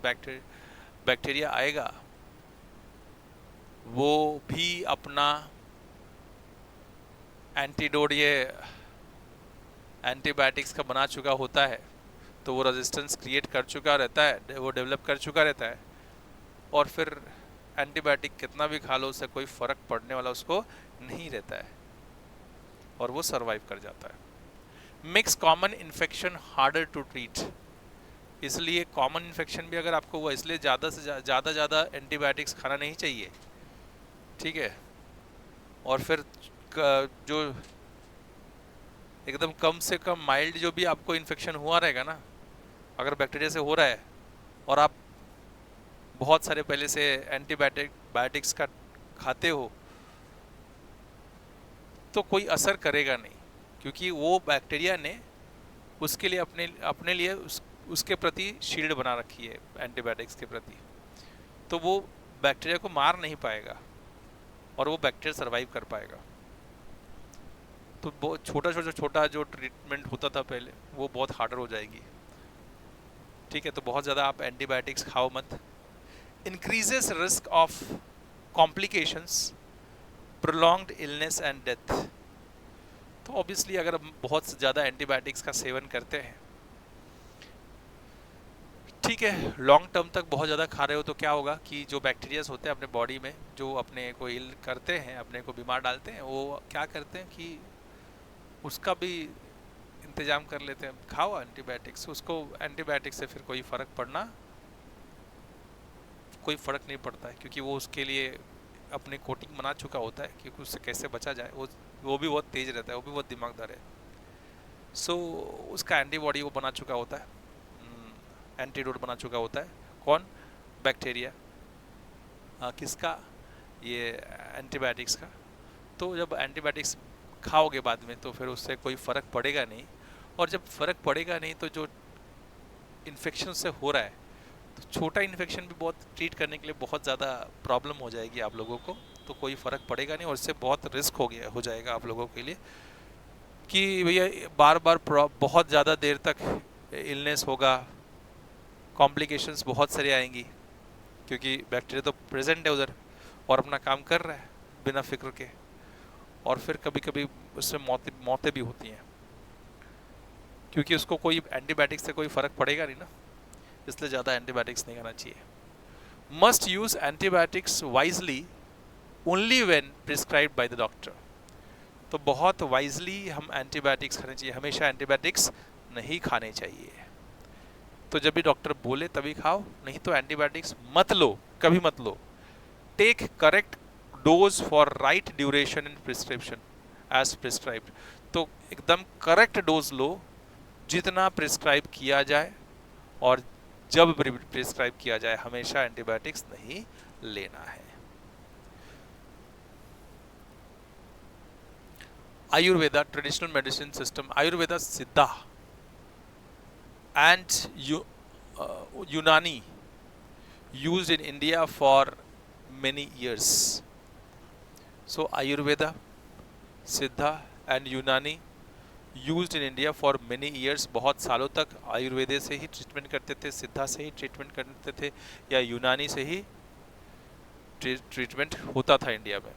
बैक्टीरिया आएगा वो भी अपना एंटीडोट ये एंटीबायोटिक्स का बना चुका होता है, तो वो रेजिस्टेंस क्रिएट कर चुका रहता है, वो डेवलप कर चुका रहता है। और फिर एंटीबायोटिक कितना भी खा लो उससे कोई फ़र्क पड़ने वाला उसको नहीं रहता है और वो सरवाइव कर जाता है। Makes common infection harder to treat. इसलिए कॉमन इन्फेक्शन भी अगर आपको हुआ, इसलिए ज़्यादा से ज़्यादा एंटीबायोटिक्स खाना नहीं चाहिए। ठीक है, और फिर जो एकदम कम से कम माइल्ड जो भी आपको इन्फेक्शन हुआ रहेगा ना, अगर बैक्टीरिया से हो रहा है और आप बहुत सारे पहले से एंटीबायोटिक्स का खाते हो तो कोई असर करेगा नहीं, क्योंकि वो बैक्टीरिया ने उसके लिए अपने लिए उसके प्रति शील्ड बना रखी है एंटीबायोटिक्स के प्रति, तो वो बैक्टीरिया को मार नहीं पाएगा और वो बैक्टीरिया सरवाइव कर पाएगा। तो बहुत छोटा जो ट्रीटमेंट होता था पहले वो बहुत हार्डर हो जाएगी। ठीक है, तो बहुत ज़्यादा आप एंटीबायोटिक्स खाओ मत। Increases risk of complications, prolonged illness and death. तो ऑब्वियसली अगर हम बहुत ज़्यादा एंटीबायोटिक्स का सेवन करते हैं, ठीक है, लॉन्ग टर्म तक बहुत ज़्यादा खा रहे हो तो क्या होगा कि जो बैक्टीरियाज होते हैं अपने बॉडी में जो अपने को इल करते हैं, अपने को बीमार डालते हैं, वो क्या करते हैं कि उसका भी इंतज़ाम कर लेते हैं। खाओ एंटीबायोटिक्स, उसको एंटीबायोटिक्स से फिर कोई फ़र्क नहीं पड़ता है, क्योंकि वो उसके लिए अपनी कोटिंग बना चुका होता है कि उससे कैसे बचा जाए। वो भी बहुत तेज़ रहता है, वो भी बहुत दिमागदार है। सो उसका एंटीबॉडी वो बना चुका होता है। एंटीडोट बना चुका होता है। कौन? बैक्टीरिया। किसका? ये एंटीबायोटिक्स का। तो जब एंटीबायोटिक्स खाओगे बाद में तो फिर उससे कोई फ़र्क पड़ेगा नहीं, और जब फ़र्क पड़ेगा नहीं तो जो इन्फेक्शन से हो रहा है, तो छोटा इन्फेक्शन भी बहुत ट्रीट करने के लिए बहुत ज़्यादा प्रॉब्लम हो जाएगी आप लोगों को, तो कोई फ़र्क पड़ेगा नहीं और इससे बहुत रिस्क हो जाएगा आप लोगों के लिए कि भैया बार बार बहुत ज़्यादा देर तक इलनेस होगा, कॉम्प्लिकेशंस बहुत सारी आएंगी, क्योंकि बैक्टीरिया तो प्रेजेंट है उधर और अपना काम कर रहा है बिना फिक्र के, और फिर कभी कभी उससे मौतें भी होती हैं, क्योंकि उसको कोई एंटीबायोटिक्स से कोई फ़र्क पड़ेगा नहीं ना, इसलिए ज़्यादा एंटीबायोटिक्स नहीं खाना चाहिए। Must use antibiotics wisely only when prescribed by the doctor. तो बहुत वाइजली हम एंटीबायोटिक्स खाने चाहिए, हमेशा एंटीबायोटिक्स नहीं खाने चाहिए। तो जब भी डॉक्टर बोले तभी खाओ, नहीं तो एंटीबायोटिक्स मत लो, कभी मत लो। Take correct dose for right duration in prescription as prescribed. तो एकदम करेक्ट डोज लो, जितना प्रिस्क्राइब किया जाए और जब प्रिस्क्राइब किया जाए, हमेशा एंटीबायोटिक्स नहीं लेना है। Ayurveda, traditional medicine system, Ayurveda Siddha and Unani used in India for many years. So Ayurveda, Siddha and Unani used in India for many years. बहुत सालों तक आयुर्वेद से ही ट्रीटमेंट करते थे, सिद्धा से ही ट्रीटमेंट करते थे, या यूनानी से ही ट्रीटमेंट होता था इंडिया में।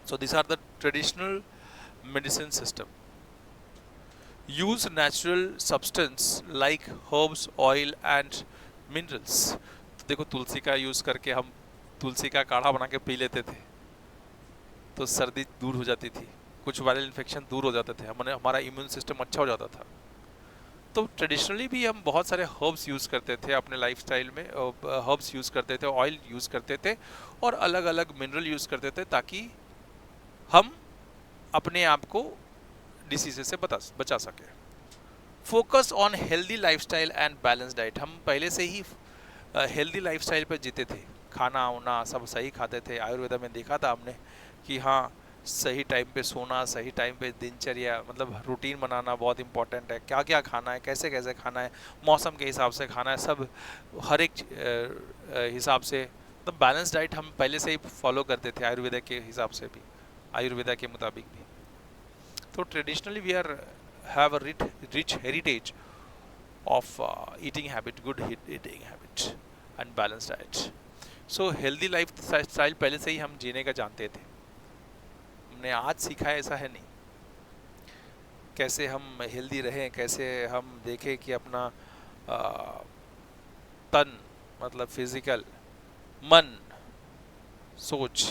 So these are the traditional medicine system. Use natural substance like herbs, oil and minerals. तो देखो तुलसी का यूज़ करके हम तुलसी का काढ़ा बना के पी लेते थे, तो सर्दी दूर हो जाती थी, कुछ वायरल इन्फेक्शन दूर हो जाते थे, हमारा इम्यून सिस्टम अच्छा हो जाता था। तो ट्रेडिशनली भी हम बहुत सारे हर्ब्स यूज़ करते थे अपने लाइफस्टाइल में, हर्ब्स यूज़ करते थे, ऑयल यूज़ करते थे और अलग अलग मिनरल यूज़ करते थे, ताकि हम अपने आप को डिसीज से बचा सके। Focus on healthy lifestyle and balance diet. हम पहले से ही हेल्दी लाइफस्टाइल पर जीते थे, खाना वाना सब सही खाते थे। आयुर्वेदा में देखा था हमने कि हाँ, सही टाइम पे सोना, सही टाइम पे दिनचर्या, मतलब रूटीन बनाना बहुत इंपॉर्टेंट है। क्या क्या खाना है, कैसे कैसे खाना है, मौसम के हिसाब से खाना है, सब हर एक हिसाब से, तो बैलेंस डाइट हम पहले से ही फॉलो करते थे आयुर्वेदा के हिसाब से भी, आयुर्वेदा के मुताबिक भी। तो traditionally we are have a rich heritage of eating habit, good eating habit and balance diet. So healthy life style पहले से ही हम जीने का जानते थे, हमने आज सीखा है ऐसा है नहीं। कैसे हम हेल्दी रहें, कैसे हम देखें कि अपना तन, मतलब फिजिकल, मन, सोच,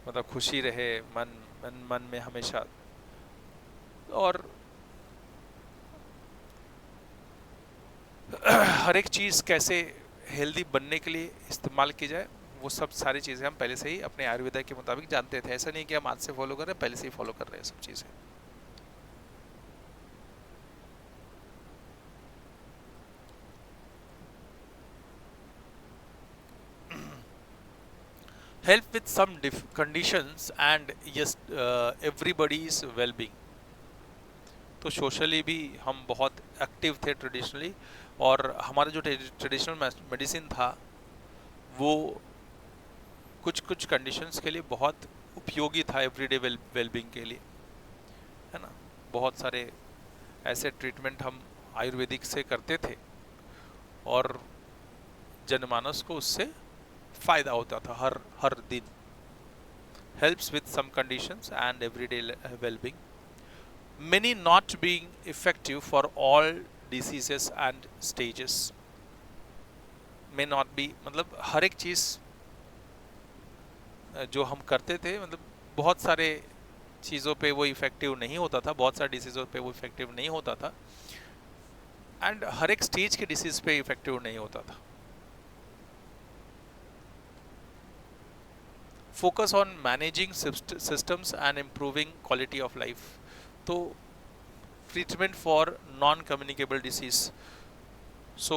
मतलब खुशी रहे मन में हमेशा, और हर एक चीज़ कैसे हेल्दी बनने के लिए इस्तेमाल की जाए, वो सब सारी चीज़ें हम पहले से ही अपने आयुर्वेदा के मुताबिक जानते थे। ऐसा नहीं कि हम आज से फॉलो कर रहे हैं, पहले से ही फॉलो कर रहे हैं सब चीज़ें। Help with some conditions and yes, everybody's well-being. तो सोशली भी हम बहुत एक्टिव थे ट्रेडिशनली, और हमारा जो ट्रेडिशनल मेडिसिन था वो कुछ कुछ कंडीशंस के लिए बहुत उपयोगी था, एवरीडे वेलबींग के लिए, है ना। बहुत सारे ऐसे ट्रीटमेंट हम आयुर्वेदिक से करते थे और जनमानस को उससे फ़ायदा होता था हर दिन। Helps with some conditions and everyday wellbeing, many not being effective for all diseases and stages. may not be मतलब हर एक चीज़ जो हम करते थे, मतलब बहुत सारे चीज़ों पे वो इफ़ेक्टिव नहीं होता था, बहुत सारे डिसीज़ों पे वो इफ़ेक्टिव नहीं होता था, एंड हर एक स्टेज के डिसीज़ पे इफ़ेक्टिव नहीं होता था। Focus on managing systems and improving quality of life. तो treatment for non communicable disease, so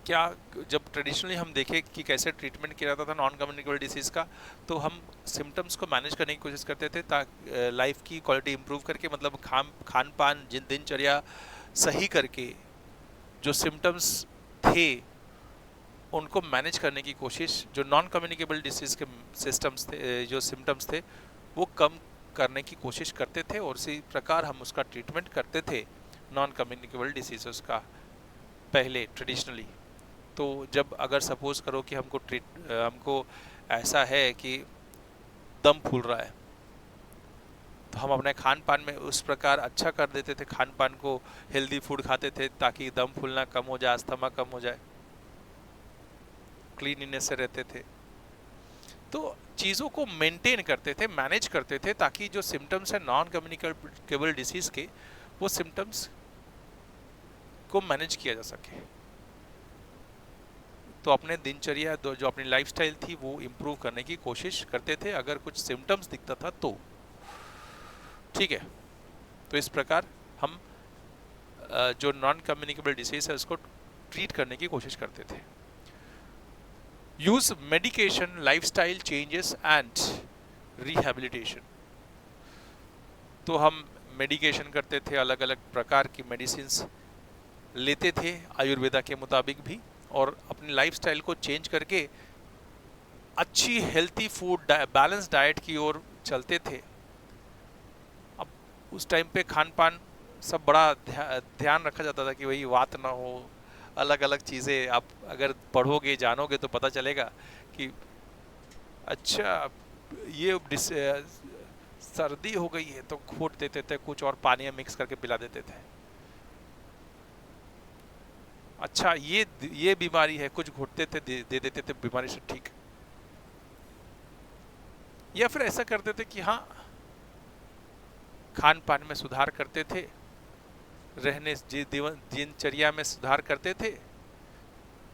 क्या जब ट्रेडिशनली हम देखें कि कैसे ट्रीटमेंट किया जाता था नॉन कम्युनिकेबल डिसीज़ का, तो हम सिम्टम्स को मैनेज करने की कोशिश करते थे ताकि लाइफ की क्वालिटी इंप्रूव करके, मतलब खान पान दिनचर्या सही करके जो सिम्टम्स थे उनको मैनेज करने की कोशिश, जो नॉन कम्युनिकेबल डिसीज़ के जो सिम्टम्स थे वो कम करने की कोशिश करते थे, और इसी प्रकार हम उसका ट्रीटमेंट करते थे नॉन कम्युनिकेबल डिसीज़ का पहले ट्रेडिशनली। तो जब अगर सपोज करो कि हमको ऐसा है कि दम फूल रहा है, तो हम अपने खान पान में उस प्रकार अच्छा कर देते थे, खान पान को हेल्दी फूड खाते थे ताकि दम फूलना कम हो जाए, अस्थमा कम हो जाए, क्लीनिनेस से रहते थे। तो चीज़ों को मेंटेन करते थे, मैनेज करते थे, ताकि जो सिम्टम्स है नॉन कम्युनिकेबल डिसीज़ के, वो सिम्टम्स को मैनेज किया जा सके। तो अपने दिनचर्या जो अपनी लाइफस्टाइल थी वो इम्प्रूव करने की कोशिश करते थे अगर कुछ सिम्टम्स दिखता था तो। ठीक है, तो इस प्रकार हम जो नॉन कम्युनिकेबल डिसीज है उसको ट्रीट करने की कोशिश करते थे। Use medication, lifestyle changes and rehabilitation. तो हम मेडिकेशन करते थे, अलग अलग प्रकार की मेडिसिन्स लेते थे आयुर्वेदा के मुताबिक भी, और अपनी लाइफस्टाइल को चेंज करके अच्छी हेल्थी फूड, बैलेंस डाइट की ओर चलते थे। अब उस टाइम पे खान पान सब बड़ा ध्यान रखा जाता था कि वही वात ना हो, अलग अलग चीज़ें आप अगर पढ़ोगे जानोगे तो पता चलेगा कि अच्छा ये सर्दी हो गई है तो घोट देते थे कुछ और पानी में मिक्स करके पिला देते थे। अच्छा ये बीमारी है, कुछ घोटते थे, दे देते थे बीमारी से ठीक। या फिर ऐसा करते थे कि हाँ, खान पान में सुधार करते थे, रहने दिनचर्या में सुधार करते थे,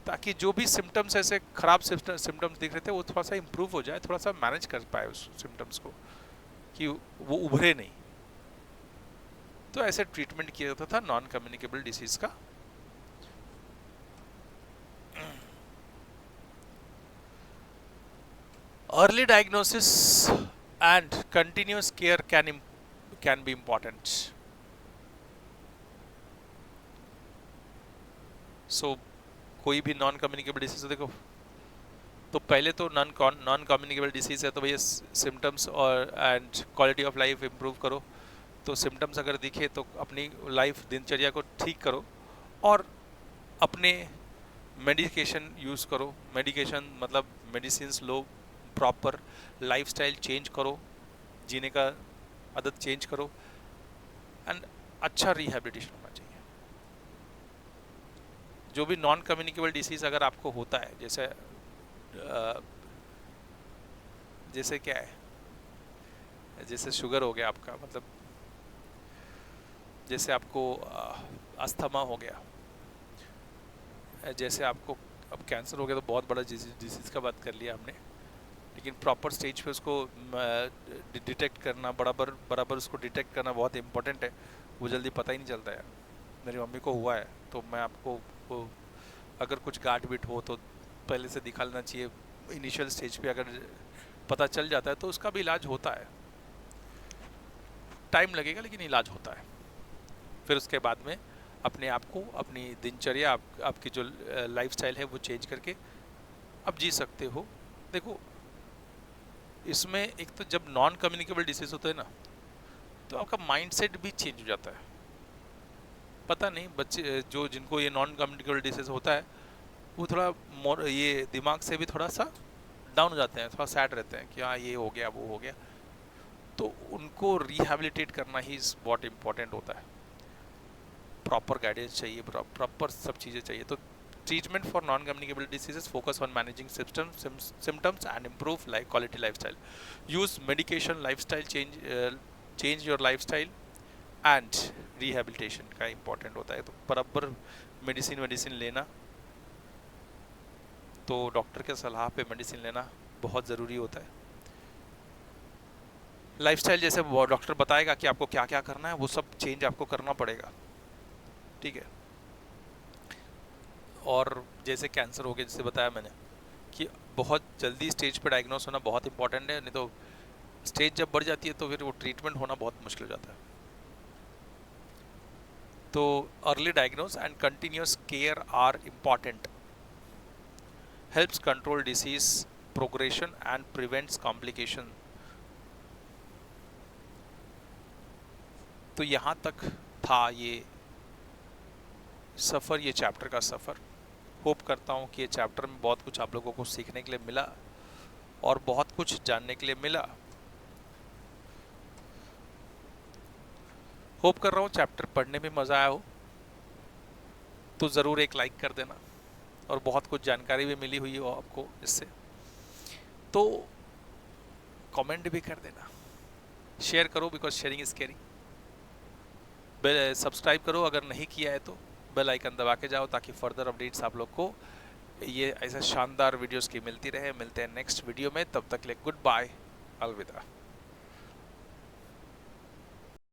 ताकि जो भी सिम्टम्स ऐसे खराब सिम्टम्स दिख रहे थे वो थोड़ा सा इम्प्रूव हो जाए, थोड़ा सा मैनेज कर पाए उस सिम्टम्स को, कि वो उभरे नहीं। तो ऐसे ट्रीटमेंट किया जाता था नॉन कम्युनिकेबल डिसीज का। Early diagnosis and continuous care can be important. So कोई भी नॉन कम्युनिकेबल डिसीज, देखो तो पहले तो नॉन कम्युनिकेबल डिसीज है तो भैया सिम्टम्स और and quality of life improve करो। तो सिम्टम्स अगर दिखे तो अपनी लाइफ दिनचर्या को ठीक करो और अपने मेडिकेशन यूज़ करो। मेडिकेशन मतलब मेडिसिन्स लो, प्रॉपर लाइफस्टाइल चेंज करो, जीने का आदत चेंज करो, एंड अच्छा रिहैबिलिटेशन होना चाहिए। जो भी नॉन कम्युनिकेबल डिसीज़ अगर आपको होता है, जैसे क्या है, जैसे शुगर हो गया आपका, मतलब जैसे आपको अस्थमा हो गया, जैसे आपको अब कैंसर हो गया, तो बहुत बड़ा डिसीज़ का बात कर लिया हमने, लेकिन प्रॉपर स्टेज पे उसको डिटेक्ट करना, बराबर उसको डिटेक्ट करना बहुत इम्पोर्टेंट है। वो जल्दी पता ही नहीं चलता है। मेरी मम्मी को हुआ है, तो मैं आपको अगर कुछ गांठ बीठ हो तो पहले से दिखा लेना चाहिए। इनिशियल स्टेज पे अगर पता चल जाता है तो उसका भी इलाज होता है, टाइम लगेगा लेकिन इलाज होता है। फिर उसके बाद में अपने आप को, अपनी दिनचर्या, आपकी जो लाइफस्टाइल है वो चेंज करके आप जी सकते हो। देखो इसमें एक तो जब नॉन कम्युनिकेबल डिसीज होते हैं ना, तो आपका माइंडसेट भी चेंज हो जाता है। पता नहीं बच्चे जिनको ये नॉन कम्युनिकेबल डिसीज होता है वो थोड़ा ये दिमाग से भी थोड़ा सा डाउन हो जाते हैं, थोड़ा सैड रहते हैं कि हाँ ये हो गया वो हो गया। तो उनको रिहैबिलिटेट करना ही बहुत इम्पोर्टेंट होता है। प्रॉपर गाइडेंस चाहिए, प्रॉपर सब चीज़ें चाहिए। तो treatment for non communicable diseases focus on managing symptoms and improve quality lifestyle. Use medication, lifestyle change your lifestyle and rehabilitation का इम्पोर्टेंट होता है। तो बराबर मेडिसिन लेना, तो डॉक्टर के सलाह पे मेडिसिन लेना बहुत ज़रूरी होता है। लाइफस्टाइल जैसे डॉक्टर बताएगा कि आपको क्या क्या करना है, वो सब चेंज आपको करना पड़ेगा। ठीक है, और जैसे कैंसर हो गया, जैसे बताया मैंने कि बहुत जल्दी स्टेज पे डायग्नोस होना बहुत इंपॉर्टेंट है, नहीं तो स्टेज जब बढ़ जाती है तो फिर वो ट्रीटमेंट होना बहुत मुश्किल हो जाता है। तो early diagnose and continuous care are important, helps control disease progression and prevents complication. तो यहाँ तक था ये सफ़र, ये चैप्टर का सफ़र। होप करता हूँ कि ये चैप्टर में बहुत कुछ आप लोगों को सीखने के लिए मिला और बहुत कुछ जानने के लिए मिला। होप कर रहा हूँ चैप्टर पढ़ने में मज़ा आया हो, तो ज़रूर एक लाइक कर देना और बहुत कुछ जानकारी भी मिली हुई हो आपको इससे, तो कमेंट भी कर देना, शेयर करो because sharing is caring. Subscribe करो अगर नहीं किया है तो, बेल आइकन दबा के जाओ ताकि फर्दर अपडेट्स आप लोग को ये ऐसे शानदार वीडियोस की मिलती रहे। मिलते हैं नेक्स्ट वीडियो में, तब तक के लिए गुड बाय, अलविदा।